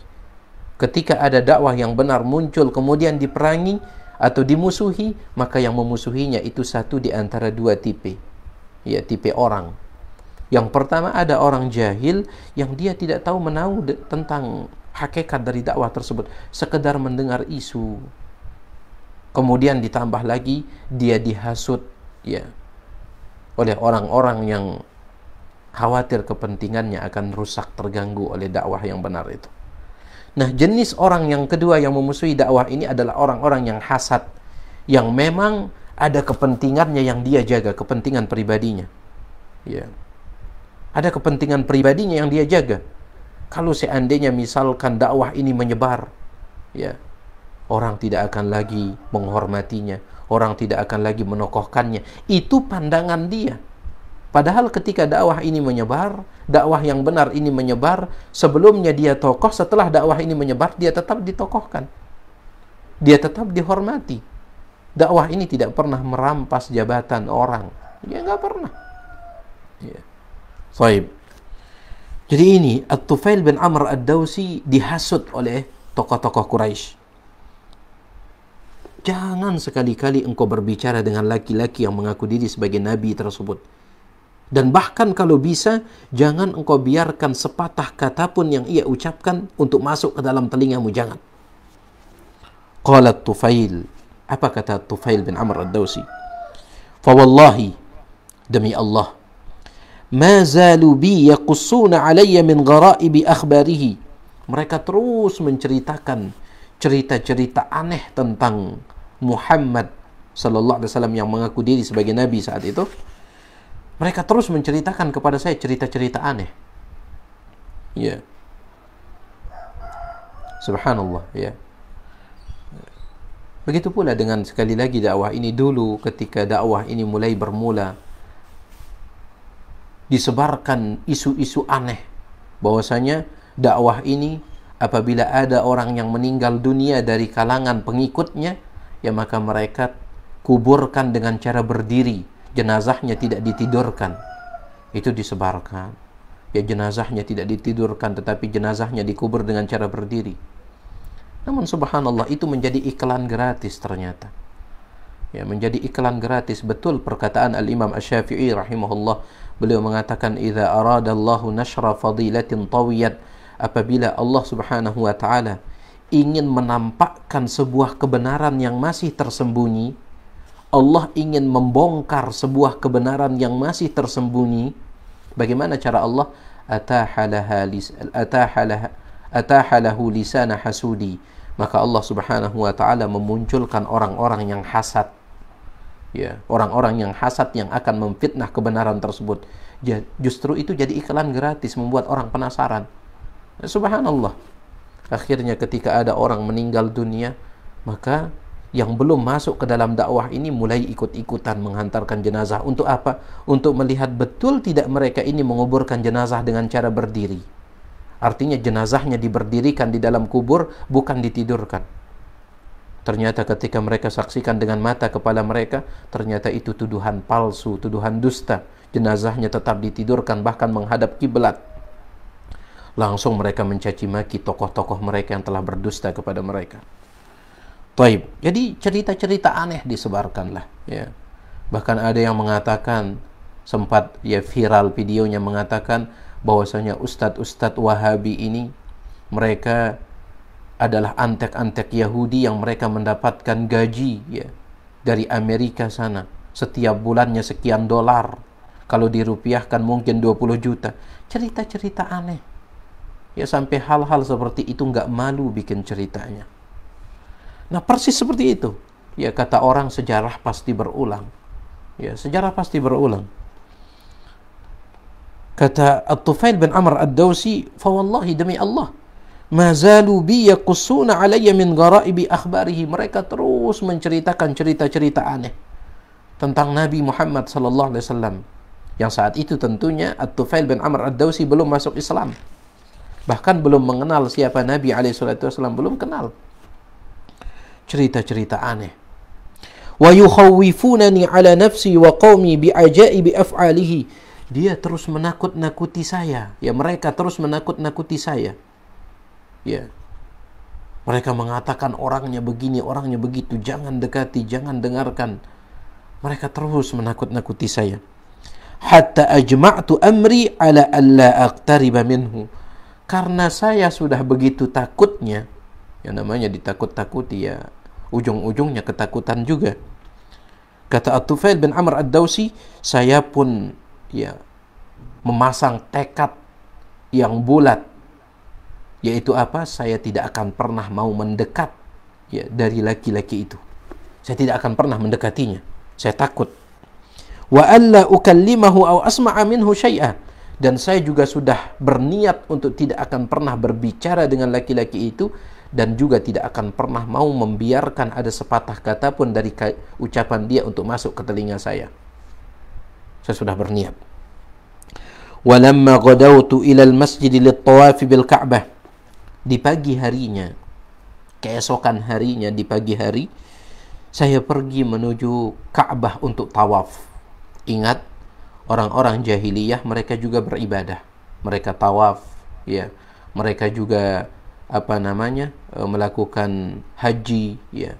Ketika ada dakwah yang benar muncul kemudian diperangi atau dimusuhi, maka yang memusuhinya itu satu di antara dua tipe. Ya, tipe orang. Yang pertama, ada orang jahil yang dia tidak tahu menahu tentang hakikat dari dakwah tersebut, sekedar mendengar isu. Kemudian ditambah lagi dia dihasut ya oleh orang-orang yang khawatir kepentingannya akan rusak, terganggu oleh dakwah yang benar itu. Nah, jenis orang yang kedua yang memusuhi dakwah ini adalah orang-orang yang hasad, yang memang ada kepentingannya yang dia jaga, kepentingan pribadinya. Ya. Ada kepentingan pribadinya yang dia jaga. Kalau seandainya misalkan dakwah ini menyebar, ya, orang tidak akan lagi menghormatinya, orang tidak akan lagi menokohkannya. Itu pandangan dia. Padahal ketika dakwah ini menyebar, dakwah yang benar ini menyebar, sebelumnya dia tokoh, setelah dakwah ini menyebar, dia tetap ditokohkan. Dia tetap dihormati. Dakwah ini tidak pernah merampas jabatan orang. Ya nggak pernah. Ya. Baik. Jadi ini At-Tufail bin Amr Ad-Dawsi dihasut oleh tokoh-tokoh Quraisy. Jangan sekali-kali engkau berbicara dengan laki-laki yang mengaku diri sebagai nabi tersebut. Dan bahkan kalau bisa, jangan engkau biarkan sepatah kata pun yang ia ucapkan untuk masuk ke dalam telingamu, jangan. Qala Tufail, apa kata Tufail bin Amr Ad-Dawsi? Fa wallahi, demi Allah, ma zalu bi yaqussuna alayya min ghara'ibi akhbarihi. Mereka terus menceritakan cerita-cerita aneh tentang Muhammad sallallahu alaihi wasallam yang mengaku diri sebagai nabi saat itu. Mereka terus menceritakan kepada saya cerita-cerita aneh. Ya. Subhanallah, ya. Begitu pula dengan sekali lagi dakwah ini dulu, ketika dakwah ini mulai bermula, disebarkan isu-isu aneh bahwasanya dakwah ini apabila ada orang yang meninggal dunia dari kalangan pengikutnya, ya maka mereka kuburkan dengan cara berdiri, jenazahnya tidak ditidurkan. Itu disebarkan. Ya, jenazahnya tidak ditidurkan, tetapi jenazahnya dikubur dengan cara berdiri. Namun subhanallah, itu menjadi iklan gratis ternyata. Ya, menjadi iklan gratis. Betul perkataan Al-Imam Asy-Syafi'i rahimahullah. Beliau mengatakan, "Idza aradallahu nashra fadilatin tawiyat." Apabila Allah Subhanahu wa taala ingin menampakkan sebuah kebenaran yang masih tersembunyi, Allah ingin membongkar sebuah kebenaran yang masih tersembunyi, bagaimana cara Allah? Atahalahu lisana hasudi. Maka Allah Subhanahu wa taala memunculkan orang-orang yang hasad. Ya, orang-orang yang hasad yang akan memfitnah kebenaran tersebut. Justru itu jadi iklan gratis, membuat orang penasaran. Subhanallah. Akhirnya ketika ada orang meninggal dunia, maka yang belum masuk ke dalam dakwah ini mulai ikut-ikutan menghantarkan jenazah. Untuk apa? Untuk melihat betul tidak mereka ini menguburkan jenazah dengan cara berdiri. Artinya jenazahnya diberdirikan di dalam kubur, bukan ditidurkan. Ternyata ketika mereka saksikan dengan mata kepala mereka, ternyata itu tuduhan palsu, tuduhan dusta. Jenazahnya tetap ditidurkan, bahkan menghadap kiblat. Langsung mereka mencaci maki tokoh-tokoh mereka yang telah berdusta kepada mereka. Taib. Jadi cerita-cerita aneh disebarkanlah. Ya. Bahkan ada yang mengatakan, sempat ya viral videonya, mengatakan bahwasanya ustadz-ustadz Wahabi ini mereka adalah antek-antek Yahudi yang mereka mendapatkan gaji ya dari Amerika sana. Setiap bulannya sekian dolar. Kalau dirupiahkan mungkin 20 juta. Cerita-cerita aneh. Ya, sampai hal-hal seperti itu nggak malu bikin ceritanya. Nah, persis seperti itu. Ya, kata orang, sejarah pasti berulang. Ya, sejarah pasti berulang. Kata At-Tufail bin Amr Ad-Dawsi, "Fa wallahi, demi Allah, ma zalu bi yaqussuna alayya min ghara'ibi akhbarihi." Mereka terus menceritakan cerita-cerita aneh tentang Nabi Muhammad sallallahu alaihi wasallam. Yang saat itu tentunya At-Tufail bin Amr Ad-Dawsi belum masuk Islam. Bahkan belum mengenal siapa Nabi alaihi salatu wasallam, belum kenal. Cerita-cerita aneh. Wa yukhawwifunani ala nafsi wa qaumi bi ajaibi af'alihi. Dia terus menakut-nakuti saya. Ya, mereka terus menakut-nakuti saya. Ya. Mereka mengatakan orangnya begini, orangnya begitu, jangan dekati, jangan dengarkan. Mereka terus menakut-nakuti saya. Hatta ajma'tu amri ala alla aqtariba minhu. Karena saya sudah begitu takutnya, yang namanya ditakut-takuti ya, ujung-ujungnya ketakutan juga. Kata At-Tufail bin Amr Ad-Dawsi, saya pun ya memasang tekad yang bulat, yaitu apa? Saya tidak akan pernah mau mendekat ya dari laki-laki itu. Saya tidak akan pernah mendekatinya. Saya takut. Wa alla ukallimahu aw asma'a minhu syai'a. Dan saya juga sudah berniat untuk tidak akan pernah berbicara dengan laki-laki itu, dan juga tidak akan pernah mau membiarkan ada sepatah kata pun dari ucapan dia untuk masuk ke telinga saya. Saya sudah berniat. Walamma ghadawtu ila al-masjid lit-tawaf bil Ka'bah. Di pagi harinya, keesokan harinya di pagi hari, saya pergi menuju Ka'bah untuk tawaf. Ingat, orang-orang jahiliyah mereka juga beribadah. Mereka tawaf, ya. Mereka juga melakukan haji, ya.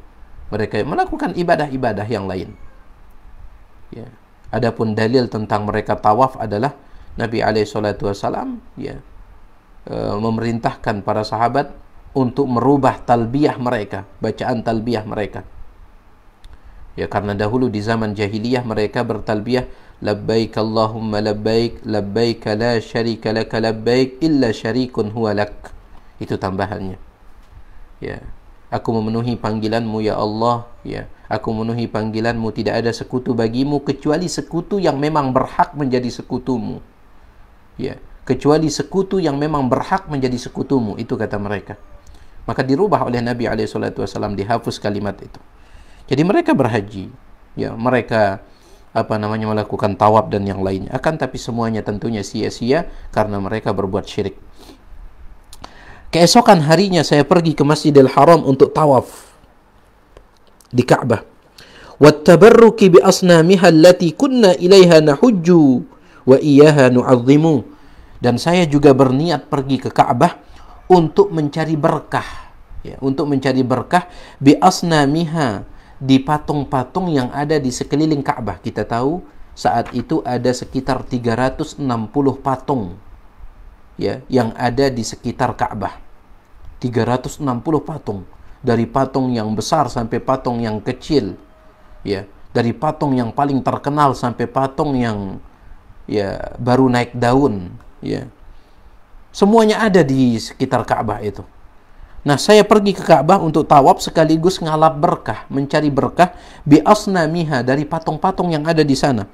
Mereka melakukan ibadah-ibadah yang lain. Ya. Adapun dalil tentang mereka tawaf adalah Nabi SAW memerintahkan para sahabat untuk merubah talbiyah mereka, bacaan talbiyah mereka. Ya, karena dahulu di zaman jahiliyah mereka bertalbiyah labbaik Allahumma labbaik labbaik la syarika laka labbaik illa syarikun huwa lak. Itu tambahannya. Ya, aku memenuhi panggilanmu ya Allah, ya. Aku memenuhi panggilanmu, tidak ada sekutu bagimu kecuali sekutu yang memang berhak menjadi sekutumu. Ya, kecuali sekutu yang memang berhak menjadi sekutumu, itu kata mereka. Maka dirubah oleh Nabi SAW, dihapus kalimat itu. Jadi mereka berhaji, ya, mereka melakukan tawaf dan yang lainnya. Akan tapi semuanya tentunya sia-sia karena mereka berbuat syirik. Keesokan harinya saya pergi ke Masjidil Haram untuk tawaf di Ka'bah. Wattabarruki bi asnamiha allati kunna ilaiha nahujju wa iyyaha nu'azzimu. Dan saya juga berniat pergi ke Ka'bah untuk mencari berkah, ya, untuk mencari berkah bi asnamiha, di patung-patung yang ada di sekeliling Ka'bah. Kita tahu saat itu ada sekitar 360 patung, ya, yang ada di sekitar Ka'bah. 360 patung, dari patung yang besar sampai patung yang kecil, ya, dari patung yang paling terkenal sampai patung yang ya baru naik daun, ya. Semuanya ada di sekitar Ka'bah itu. Nah, saya pergi ke Ka'bah untuk tawaf sekaligus ngalap berkah, mencari berkah bi asnamiha, dari patung-patung yang ada di sana.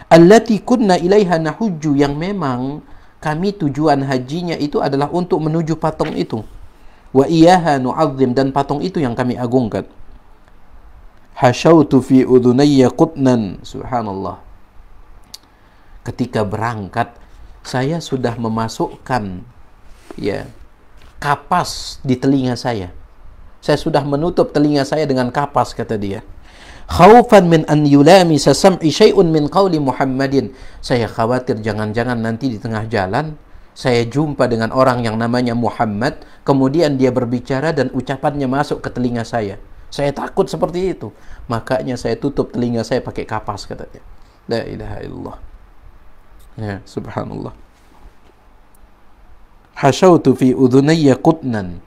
Allati kunna ilaiha nahujju, yang memang kami tujuan hajinya itu adalah untuk menuju patung itu. Wa iyyaha nu'azzim, dan patung itu yang kami agungkan. Hasyautu fi udhunayya qutnan, subhanallah. Ketika berangkat, saya sudah memasukkan, ya, kapas di telinga saya. Saya sudah menutup telinga saya dengan kapas, kata dia. Khaufan min an yulamisa sam'i syai'un min qawli Muhammadin. Saya khawatir jangan-jangan nanti di tengah jalan saya jumpa dengan orang yang namanya Muhammad, kemudian dia berbicara dan ucapannya masuk ke telinga saya. Saya takut seperti itu. Makanya saya tutup telinga saya pakai kapas, kata dia. La ilaha illallah. Ya, subhanallah. Hasyautu fi udhunayya qutnan.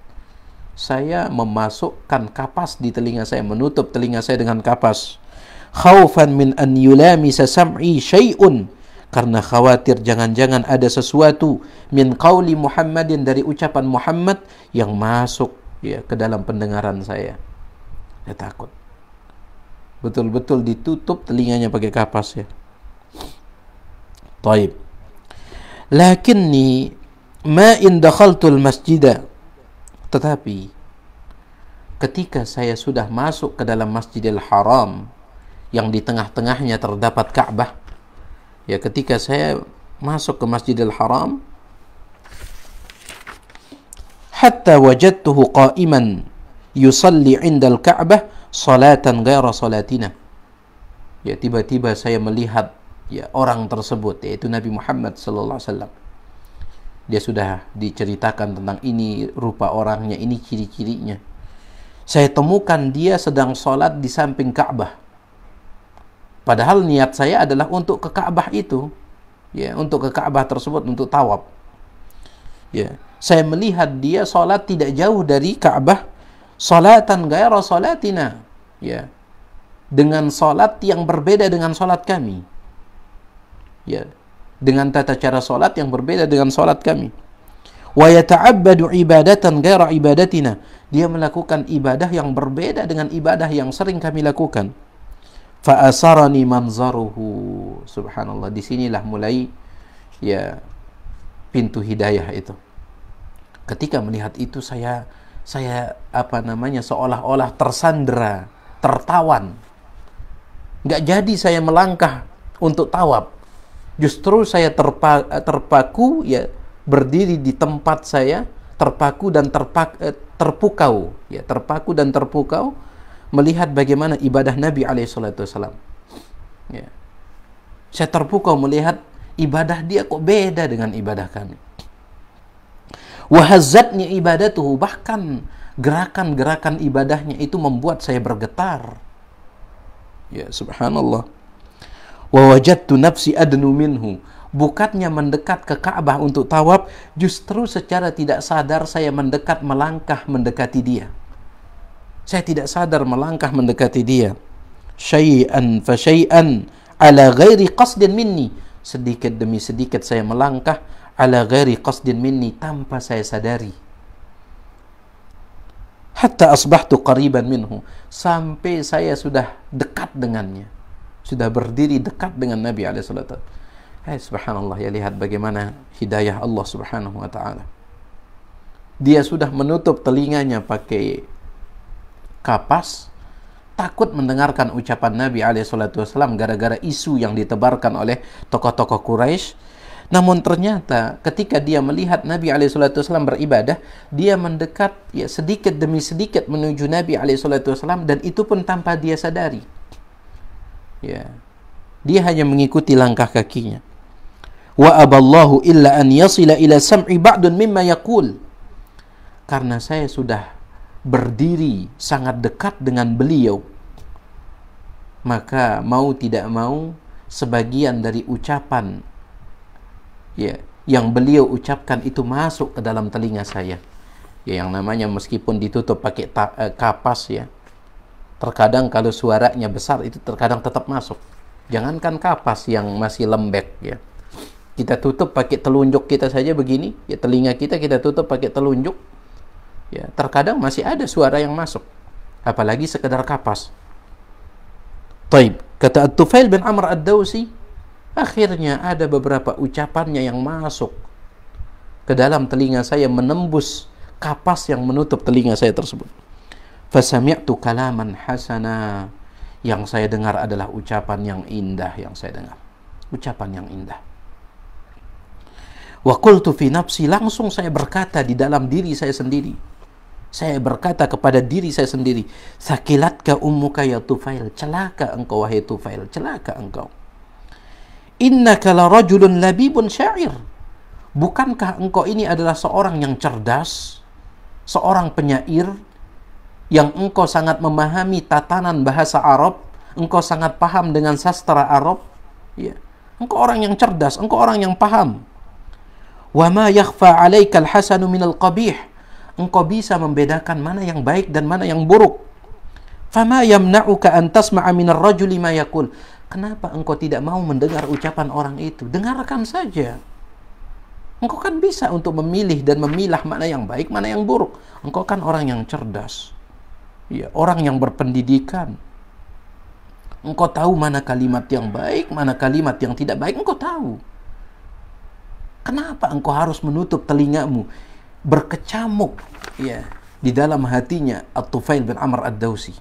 Saya memasukkan kapas di telinga saya, menutup telinga saya dengan kapas. Khaufan min an yulamisa sam'i syai'un, karena khawatir jangan-jangan ada sesuatu min qauli Muhammadin, dari ucapan Muhammad yang masuk, ya, ke dalam pendengaran saya. Saya takut. Betul-betul ditutup telinganya pakai kapas, ya. Taib. Lakinni ma in dakhaltul masjidah. Tetapi ketika saya sudah masuk ke dalam Masjidil Haram yang di tengah-tengahnya terdapat Ka'bah, ya, ketika saya masuk ke Masjidil Haram, hatta wajadtuhu qa'iman yusalli 'indal Ka'bah salatan ghaira salatina. Ya, tiba-tiba saya melihat, ya, orang tersebut, yaitu Nabi Muhammad sallallahu alaihi wasallam. Dia sudah diceritakan tentang ini rupa orangnya, ini ciri-cirinya. Saya temukan dia sedang sholat di samping Ka'bah. Padahal niat saya adalah untuk ke Ka'bah itu, ya, untuk ke Ka'bah tersebut untuk tawaf. Ya, saya melihat dia sholat tidak jauh dari Ka'bah, sholatan ghaira sholatina, ya, dengan sholat yang berbeda dengan sholat kami, ya, dengan tata cara sholat yang berbeda dengan sholat kami. Wa yata'abbadu ibadatan ghaira ibadatina, dia melakukan ibadah yang berbeda dengan ibadah yang sering kami lakukan. Fa asarani manzaruhu, subhanallah. Disinilah mulai, ya, pintu hidayah itu. Ketika melihat itu saya seolah-olah tersandera, tertawan. Nggak jadi saya melangkah untuk tawaf. Justru saya terpaku, ya, berdiri di tempat saya, terpaku dan terpukau, ya, terpaku dan terpukau melihat bagaimana ibadah Nabi alaihissalam. Ya. Saya terpukau melihat ibadah dia kok beda dengan ibadah kami. Wahazatnya ibadatuhu, bahkan gerakan-gerakan ibadahnya itu membuat saya bergetar. Ya, subhanallah. Wa wajadtu nafsi adnu minhu. Bukannya mendekat ke Ka'bah untuk tawaf, justru secara tidak sadar saya melangkah mendekati dia. Saya tidak sadar melangkah mendekati dia. Syai'an fa syai'an ala ghairi qasdin minni. Sedikit demi sedikit saya melangkah ala ghairi qasdin minni, tanpa saya sadari. Hatta asbahtu qariban minhu, sampai saya sudah dekat dengannya, sudah berdiri dekat dengan Nabi alaihissalam. Subhanallah, ya, lihat bagaimana hidayah Allah subhanahu wa ta'ala. Dia sudah menutup telinganya pakai kapas, takut mendengarkan ucapan Nabi alaihissalam gara-gara isu yang ditebarkan oleh tokoh-tokoh Quraisy. Namun ternyata ketika dia melihat Nabi alaihissalam beribadah, dia mendekat, ya, sedikit demi sedikit menuju Nabi alaihissalam, dan itu pun tanpa dia sadari. Ya, dia hanya mengikuti langkah kakinya. Wa aballahu illa an yasila ila sam'i ba'dun mimma yaqul. Karena saya sudah berdiri sangat dekat dengan beliau, maka mau tidak mau sebagian dari ucapan, ya, yang beliau ucapkan itu masuk ke dalam telinga saya. Ya, yang namanya meskipun ditutup pakai kapas, ya, terkadang kalau suaranya besar itu terkadang tetap masuk. Jangankan kapas yang masih lembek, ya. Kita tutup pakai telunjuk kita saja begini, ya, telinga kita tutup pakai telunjuk, ya, terkadang masih ada suara yang masuk, apalagi sekedar kapas. Taib, kata At-Tufail bin Amr Ad-Dawsi, akhirnya ada beberapa ucapannya yang masuk ke dalam telinga saya, menembus kapas yang menutup telinga saya tersebut. Fasami'tu kalaman hasana, yang saya dengar adalah ucapan yang indah, yang saya dengar ucapan yang indah. Wa qultu fi nafsi, langsung saya berkata di dalam diri saya sendiri. Saya berkata kepada diri saya sendiri, sakilatka ummuka ya Tufail, celaka engkau wahai Tufail, celaka engkau. Innaka la rajulun labibun syair. Bukankah engkau ini adalah seorang yang cerdas, seorang penyair, yang engkau sangat memahami tatanan bahasa Arab, engkau sangat paham dengan sastra Arab, ya. Engkau orang yang cerdas, engkau orang yang paham. Wa ma yakhfa 'alaikal hasanu minal qabih. Engkau bisa membedakan mana yang baik dan mana yang buruk. Fama yamna'uka an tasma'a minar rajuli ma yaqul. Kenapa engkau tidak mau mendengar ucapan orang itu? Dengarkan saja. Engkau kan bisa untuk memilih dan memilah mana yang baik, mana yang buruk. Engkau kan orang yang cerdas, ya, orang yang berpendidikan. Engkau tahu mana kalimat yang baik, mana kalimat yang tidak baik, engkau tahu. Kenapa engkau harus menutup telingamu? Berkecamuk, ya, di dalam hatinya At-Tufail bin Amr Ad-Dawsi.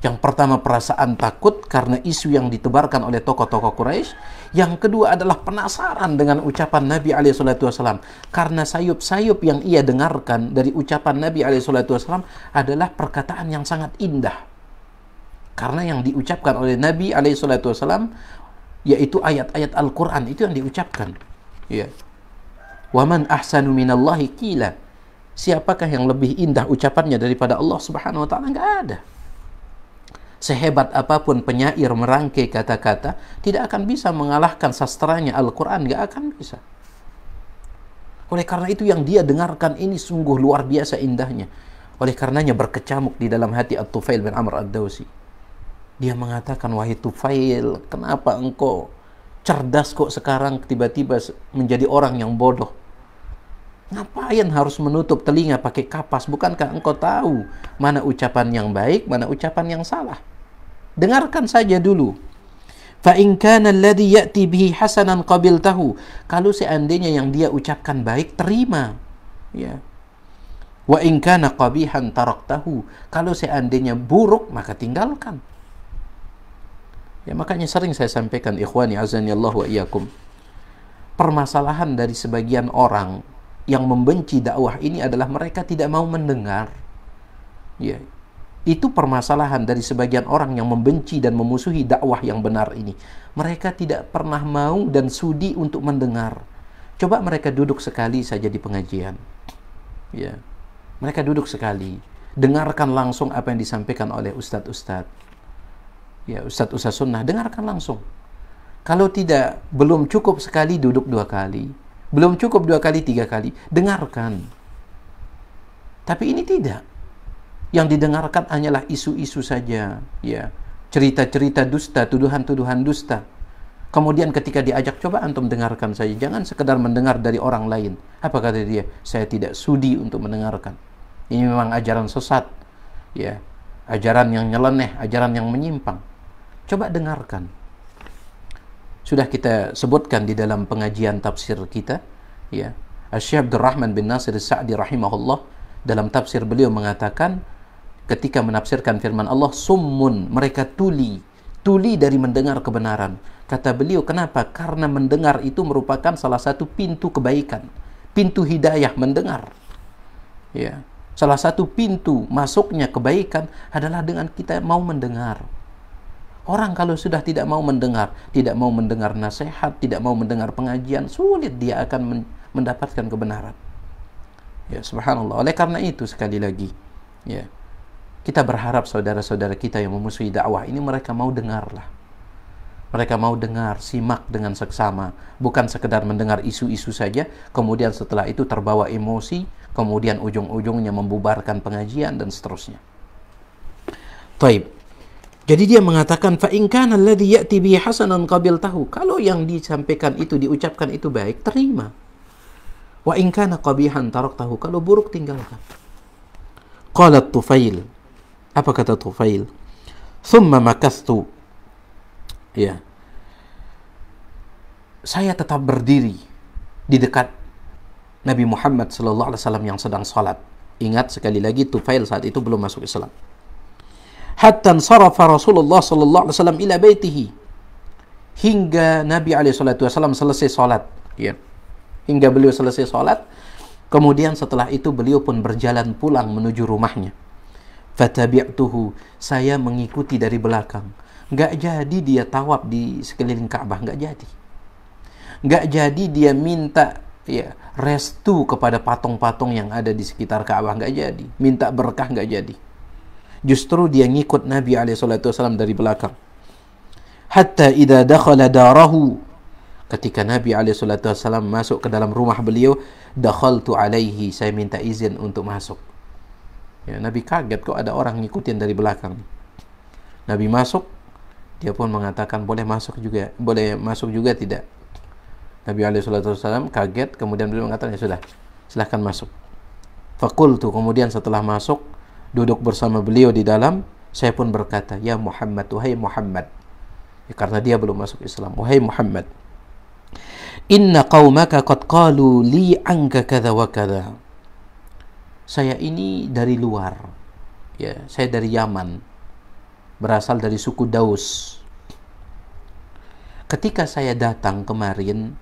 Yang pertama perasaan takut karena isu yang ditebarkan oleh tokoh-tokoh Quraisy. Yang kedua adalah penasaran dengan ucapan Nabi alaihissalam, karena sayup-sayup yang ia dengarkan dari ucapan Nabi alaihissalam adalah perkataan yang sangat indah. Karena yang diucapkan oleh Nabi alaihissalam yaitu ayat-ayat Al-Quran, itu yang diucapkan. Ya. Waman ahsanu minallahi qila. Siapakah yang lebih indah ucapannya daripada Allah Subhanahu wa taala? Enggak ada. Sehebat apapun penyair merangkai kata-kata, tidak akan bisa mengalahkan sastranya Al-Quran, enggak akan bisa. Oleh karena itu yang dia dengarkan ini sungguh luar biasa indahnya. Oleh karenanya berkecamuk di dalam hati At-Tufail bin Amr Ad-Dawsi. Dia mengatakan, wahai Tufail, kenapa engkau cerdas kok sekarang tiba-tiba menjadi orang yang bodoh? Ngapain harus menutup telinga pakai kapas? Bukankah engkau tahu mana ucapan yang baik, mana ucapan yang salah? Dengarkan saja dulu. Fa in kana alladhi ya'ti bihi hasanan qabiltahu. Kalau seandainya yang dia ucapkan baik, terima. Ya. Wa in kana qabihan taraktahu. Kalau seandainya buruk, maka tinggalkan. Ya, makanya sering saya sampaikan, ikhwani azani Allah wa iyyakum, permasalahan dari sebagian orang yang membenci dakwah ini adalah mereka tidak mau mendengar. Ya, itu permasalahan dari sebagian orang yang membenci dan memusuhi dakwah yang benar ini. Mereka tidak pernah mau dan sudi untuk mendengar. Coba mereka duduk sekali saja di pengajian. Ya, mereka duduk sekali, dengarkan langsung apa yang disampaikan oleh ustadz-ustadz. Ya, ustadz-ustadz sunnah, dengarkan langsung. Kalau tidak, belum cukup sekali, duduk 2 kali. Belum cukup 2 kali, 3 kali, dengarkan. Tapi ini tidak. Yang didengarkan hanyalah isu-isu saja, ya. Cerita-cerita dusta, tuduhan-tuduhan dusta. Kemudian ketika diajak, coba antum dengarkan saja, jangan sekedar mendengar dari orang lain. Apa kata dia? Saya tidak sudi untuk mendengarkan. Ini memang ajaran sesat, ya. Ajaran yang nyeleneh, ajaran yang menyimpang. Coba dengarkan. Sudah kita sebutkan di dalam pengajian tafsir kita, ya. Asy-Syaikh Abdurrahman bin Nasir As-Sa'di rahimahullah, dalam tafsir beliau mengatakan, ketika menafsirkan firman Allah, summun, mereka tuli dari mendengar kebenaran. Kata beliau, kenapa? Karena mendengar itu merupakan salah satu pintu kebaikan, pintu hidayah, mendengar. Ya, salah satu pintu masuknya kebaikan adalah dengan kita mau mendengar. Orang kalau sudah tidak mau mendengar nasihat, tidak mau mendengar pengajian, sulit dia akan mendapatkan kebenaran. Ya, subhanallah. Oleh karena itu, sekali lagi, ya, kita berharap saudara-saudara kita yang memusuhi dakwah ini, mereka mau dengarlah. Mereka mau dengar, simak dengan seksama, bukan sekedar mendengar isu-isu saja, kemudian setelah itu terbawa emosi, kemudian ujung-ujungnya membubarkan pengajian dan seterusnya. Taib. Jadi dia mengatakan, fa in kana alladhi ya'ti bihi hasanan qabiltahu. Kalau yang disampaikan itu, diucapkan itu baik, terima. Wa in kana qabihan taraktahu. Kalau buruk, tinggalkan. Qala Tufail. Apa kata Tufail? Thumma makastu. Ya. Saya tetap berdiri di dekat Nabi Muhammad sallallahu alaihi wasallam yang sedang salat. Ingat sekali lagi, Tufail saat itu belum masuk Islam. Hatta sarafa Rasulullah sallallahu alaihi wasallam ila baitihi, hingga Nabi alaihi salatu wasallam selesai salat, ya. Hingga beliau selesai salat, kemudian setelah itu beliau pun berjalan pulang menuju rumahnya. Fatabi'tuhu, saya mengikuti dari belakang. Enggak jadi dia tawaf di sekeliling Ka'bah, enggak jadi. Enggak jadi dia minta, ya, restu kepada patung-patung yang ada di sekitar Ka'bah, enggak jadi. Minta berkah, enggak jadi. Justru dia ngikut Nabi SAW dari belakang. Hatta idza dakhala darahu, ketika Nabi SAW masuk ke dalam rumah beliau, dakhaltu alaihi, saya minta izin untuk masuk. Ya, Nabi kaget, kok ada orang ngikutin dari belakang. Nabi masuk, dia pun mengatakan, boleh masuk juga tidak? Nabi SAW kaget, kemudian beliau mengatakan, ya sudah, silahkan masuk. Faqultu, kemudian setelah masuk, duduk bersama beliau di dalam, saya pun berkata, ya Muhammad, wahai Muhammad. Ya, karena dia belum masuk Islam. Wahai Muhammad, inna qaumaka qad qalu li anka kadza wa kadza. Saya ini dari luar. Ya, saya dari Yaman. Berasal dari suku Daus. Ketika saya datang kemarin,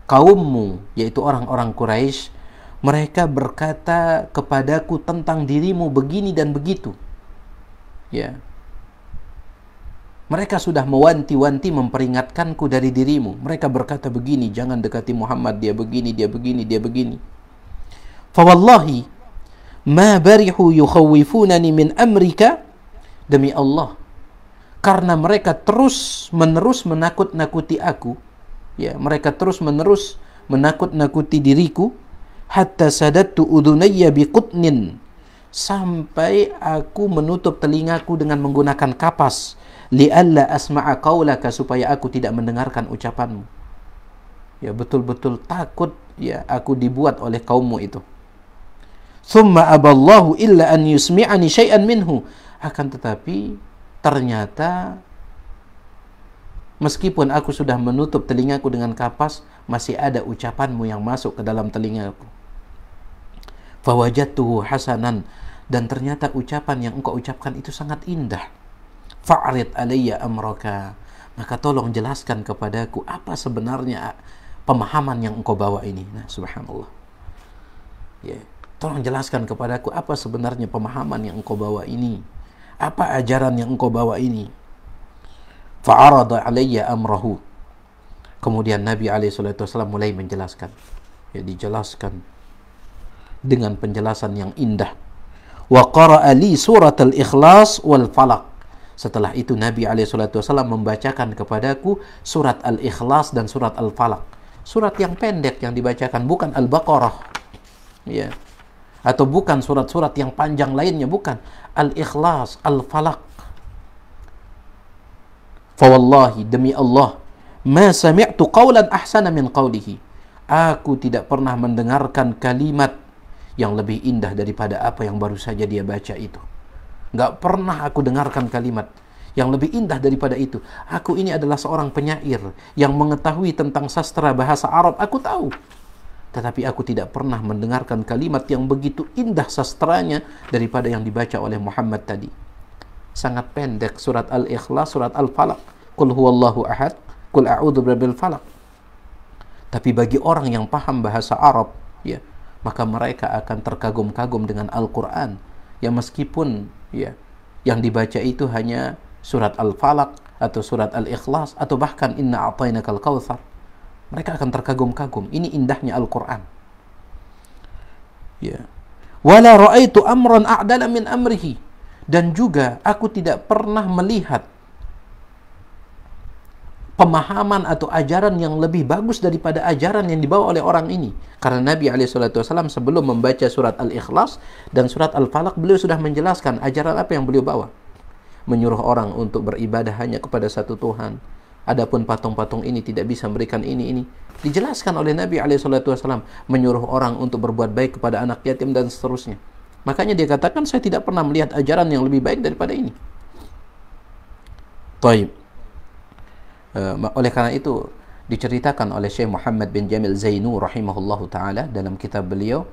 kaummu, yaitu orang-orang Quraisy, mereka berkata kepadaku tentang dirimu begini dan begitu. Ya. Mereka sudah mewanti-wanti, memperingatkanku dari dirimu. Mereka berkata begini, jangan dekati Muhammad, dia begini, dia begini, dia begini. Fa wallahi ma barihu yukhawifunani min amrika, demi Allah, karena mereka terus-menerus menakut-nakuti aku, ya, mereka terus-menerus menakut-nakuti diriku, hatta sadattu udhunayya biqutnin, sampai aku menutup telingaku dengan menggunakan kapas, li'alla asma'a qaulaka, supaya aku tidak mendengarkan ucapanmu. Ya, betul-betul takut, ya, aku dibuat oleh kaummu itu. Thumma aballahu illa an yusmi'ani syai'an minhu, akan tetapi ternyata meskipun aku sudah menutup telingaku dengan kapas, masih ada ucapanmu yang masuk ke dalam telingaku. Fawajadtuhu hasanan, dan ternyata ucapan yang engkau ucapkan itu sangat indah. Fa'rid alayya amraka. Maka tolong jelaskan kepadaku apa sebenarnya pemahaman yang engkau bawa ini. Nah, subhanallah. Ya, tolong jelaskan kepadaku apa sebenarnya pemahaman yang engkau bawa ini. Apa ajaran yang engkau bawa ini? Fa'arada alayya amrahu. Kemudian Nabi SAW mulai menjelaskan. Ya, dijelaskan dengan penjelasan yang indah. Wa qara'a li surat al-ikhlas wal falaq. Setelah itu Nabi SAW membacakan kepadaku surat Al-Ikhlas dan surat Al-Falaq. Surat yang pendek yang dibacakan, bukan Al-Baqarah. Ya. Atau bukan surat-surat yang panjang lainnya, bukan. Al-Ikhlas, Al-Falaq. Fawallahi, demi Allah, ma sami'tu qawlan ahsana min qawlihi. Aku tidak pernah mendengarkan kalimat yang lebih indah daripada apa yang baru saja dia baca itu. Nggak pernah aku dengarkan kalimat yang lebih indah daripada itu. Aku ini adalah seorang penyair yang mengetahui tentang sastra bahasa Arab. Aku tahu. Tetapi aku tidak pernah mendengarkan kalimat yang begitu indah sastranya daripada yang dibaca oleh Muhammad tadi. Sangat pendek surat Al-Ikhlas, surat Al-Falaq. Qul huwallahu ahad, qul a'udzu birabbil falaq. Tapi bagi orang yang paham bahasa Arab, ya, maka mereka akan terkagum-kagum dengan Al-Quran. Ya, meskipun ya, yang dibaca itu hanya surat Al-Falaq atau surat Al-Ikhlas atau bahkan Inna a'tainakal kautsar. Mereka akan terkagum-kagum. Ini indahnya Al-Quran. Ya. Wala ra'aitu amran a'dala min amrihi. Dan juga aku tidak pernah melihat pemahaman atau ajaran yang lebih bagus daripada ajaran yang dibawa oleh orang ini. Karena Nabi SAW sebelum membaca surat Al-Ikhlas dan surat Al-Falaq, beliau sudah menjelaskan ajaran apa yang beliau bawa. Menyuruh orang untuk beribadah hanya kepada satu Tuhan. Adapun patung-patung ini tidak bisa memberikan ini. Dijelaskan oleh Nabi SAW. Menyuruh orang untuk berbuat baik kepada anak yatim dan seterusnya. Makanya dia katakan, saya tidak pernah melihat ajaran yang lebih baik daripada ini. Taib. Oleh karena itu diceritakan oleh Syekh Muhammad bin Jamil Zainu rahimahullahu ta'ala dalam kitab beliau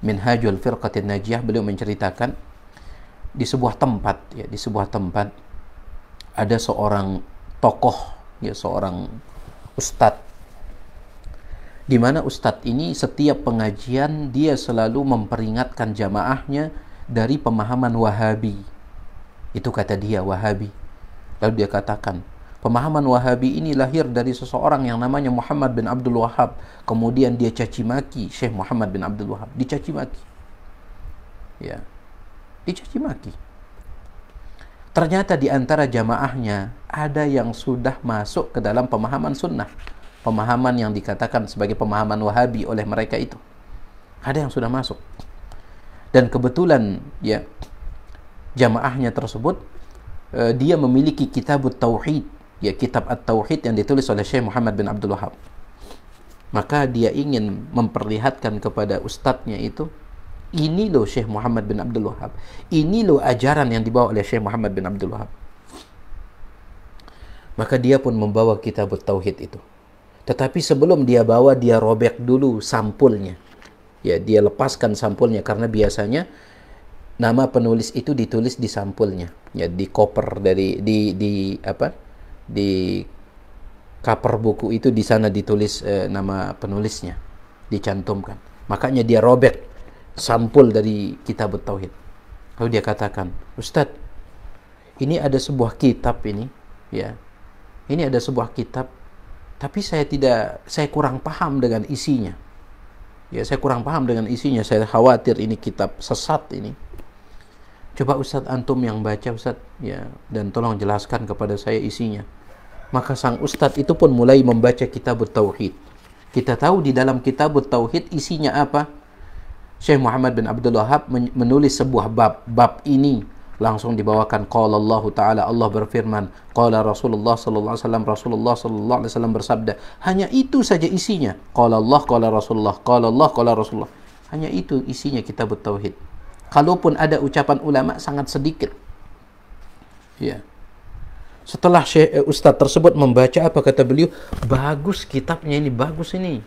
Minhajul Firqatin Najiyah. Beliau menceritakan di sebuah tempat ada seorang tokoh, ya, seorang ustadz, di mana ustadz ini setiap pengajian dia selalu memperingatkan jamaahnya dari pemahaman Wahabi. Itu kata dia, Wahabi. Lalu dia katakan, pemahaman Wahabi ini lahir dari seseorang yang namanya Muhammad bin Abdul Wahhab. Kemudian dia caci maki Syekh Muhammad bin Abdul Wahhab. Dicaci maki. Ya. Dicaci maki. Ternyata di antara jamaahnya ada yang sudah masuk ke dalam pemahaman sunnah. Pemahaman yang dikatakan sebagai pemahaman Wahabi oleh mereka itu. Ada yang sudah masuk. Dan kebetulan ya jamaahnya tersebut dia memiliki kitabut tauhid, ya, kitab At-Tauhid yang ditulis oleh Syekh Muhammad bin Abdul Wahhab. Maka dia ingin memperlihatkan kepada ustadznya itu, ini loh Syekh Muhammad bin Abdul Wahhab. Ini loh ajaran yang dibawa oleh Syekh Muhammad bin Abdul Wahhab. Maka dia pun membawa kitab Tauhid itu. Tetapi sebelum dia bawa, dia robek dulu sampulnya. Ya, dia lepaskan sampulnya karena biasanya nama penulis itu ditulis di sampulnya. Ya, di koper dari di cover buku itu, di sana ditulis nama penulisnya, dicantumkan. Makanya dia robek sampul dari kitab Tauhid. Lalu dia katakan, Ustadz, ini ada sebuah kitab ini, ya. Ini ada sebuah kitab, tapi saya kurang paham dengan isinya. Ya, saya kurang paham dengan isinya. Saya khawatir ini kitab sesat ini. Coba Ustadz antum yang baca Ustadz, ya, dan tolong jelaskan kepada saya isinya. Maka sang Ustadz itu pun mulai membaca kitab Tauhid. Kita tahu di dalam kitab Tauhid isinya apa? Syekh Muhammad bin Abdul Wahhab menulis sebuah bab ini langsung dibawakan qala Allah taala, Allah berfirman, qala Rasulullah sallallahu alaihi wasallam, Rasulullah sallallahu alaihi wasallam bersabda. Hanya itu saja isinya. Qala Allah, qala Rasulullah, qala Allah, qala Rasulullah. Hanya itu isinya kitab Tauhid. Kalaupun ada ucapan ulama sangat sedikit. Ya. Setelah Ustadz tersebut membaca, apa kata beliau? Bagus kitabnya ini, bagus ini.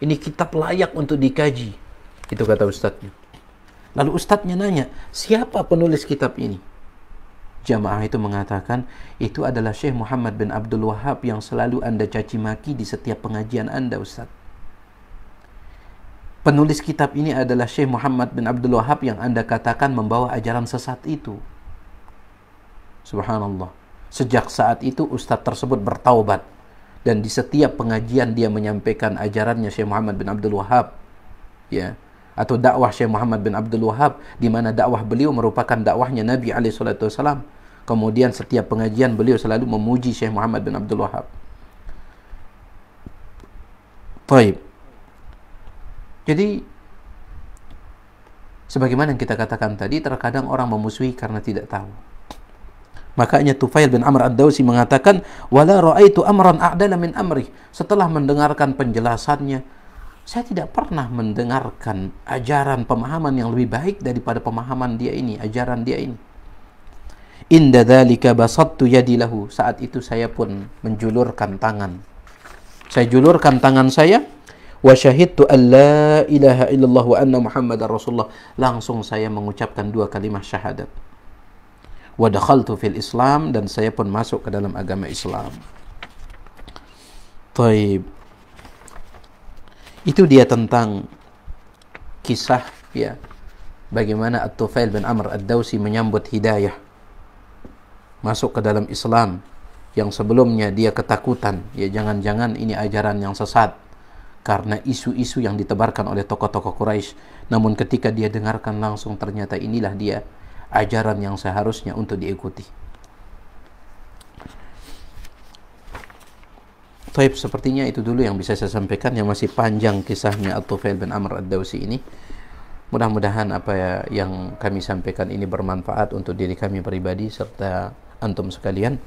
Ini kitab layak untuk dikaji. Itu kata ustadznya. Lalu ustadznya nanya, siapa penulis kitab ini? Jamaah itu mengatakan, itu adalah Syekh Muhammad bin Abdul Wahab yang selalu Anda caci maki di setiap pengajian Anda, Ustaz. Penulis kitab ini adalah Syekh Muhammad bin Abdul Wahab yang Anda katakan membawa ajaran sesat itu. Subhanallah. Sejak saat itu Ustaz tersebut bertaubat, dan di setiap pengajian dia menyampaikan ajarannya Syekh Muhammad bin Abdul Wahab, ya, atau dakwah Syekh Muhammad bin Abdul Wahab, di mana dakwah beliau merupakan dakwahnya Nabi SAW. Kemudian setiap pengajian beliau selalu memuji Syekh Muhammad bin Abdul Wahab. Baik. Jadi sebagaimana yang kita katakan tadi, terkadang orang memusuhi karena tidak tahu. Makanya Tufail bin Amr ad-Dawsi mengatakan, wala ra'aitu amran a'dala min amri. Setelah mendengarkan penjelasannya, saya tidak pernah mendengarkan ajaran pemahaman yang lebih baik daripada pemahaman dia ini, ajaran dia ini. Inda dzalika basattu yadi lahu. Saat itu saya pun menjulurkan tangan. Saya julurkan tangan saya, wa syahidtu an la ilaha illallah wa anna muhammadar rasulullah. Langsung saya mengucapkan 2 kalimat syahadat. Wa dakhaltu fil Islam, dan saya pun masuk ke dalam agama Islam. Taib. Itu dia tentang kisah, ya, bagaimana At-Tufail bin Amr ad-Dawsi menyambut hidayah, masuk ke dalam Islam yang sebelumnya dia ketakutan, ya jangan-jangan ini ajaran yang sesat karena isu-isu yang ditebarkan oleh tokoh-tokoh Quraisy. Namun ketika dia dengarkan langsung, ternyata inilah dia ajaran yang seharusnya untuk diikuti. Taib, sepertinya itu dulu yang bisa saya sampaikan, yang masih panjang kisahnya At-Tufail bin Amr ad-Dawsi ini. Mudah-mudahan apa yang kami sampaikan ini bermanfaat untuk diri kami pribadi serta antum sekalian.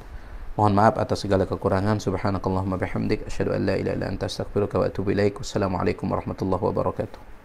Mohon maaf atas segala kekurangan. Subhanakallahumma bihamdik, asyhadu an la ilaha illa anta, astaghfiruka wa atubu ilaik. Wassalamualaikum warahmatullahi wabarakatuh.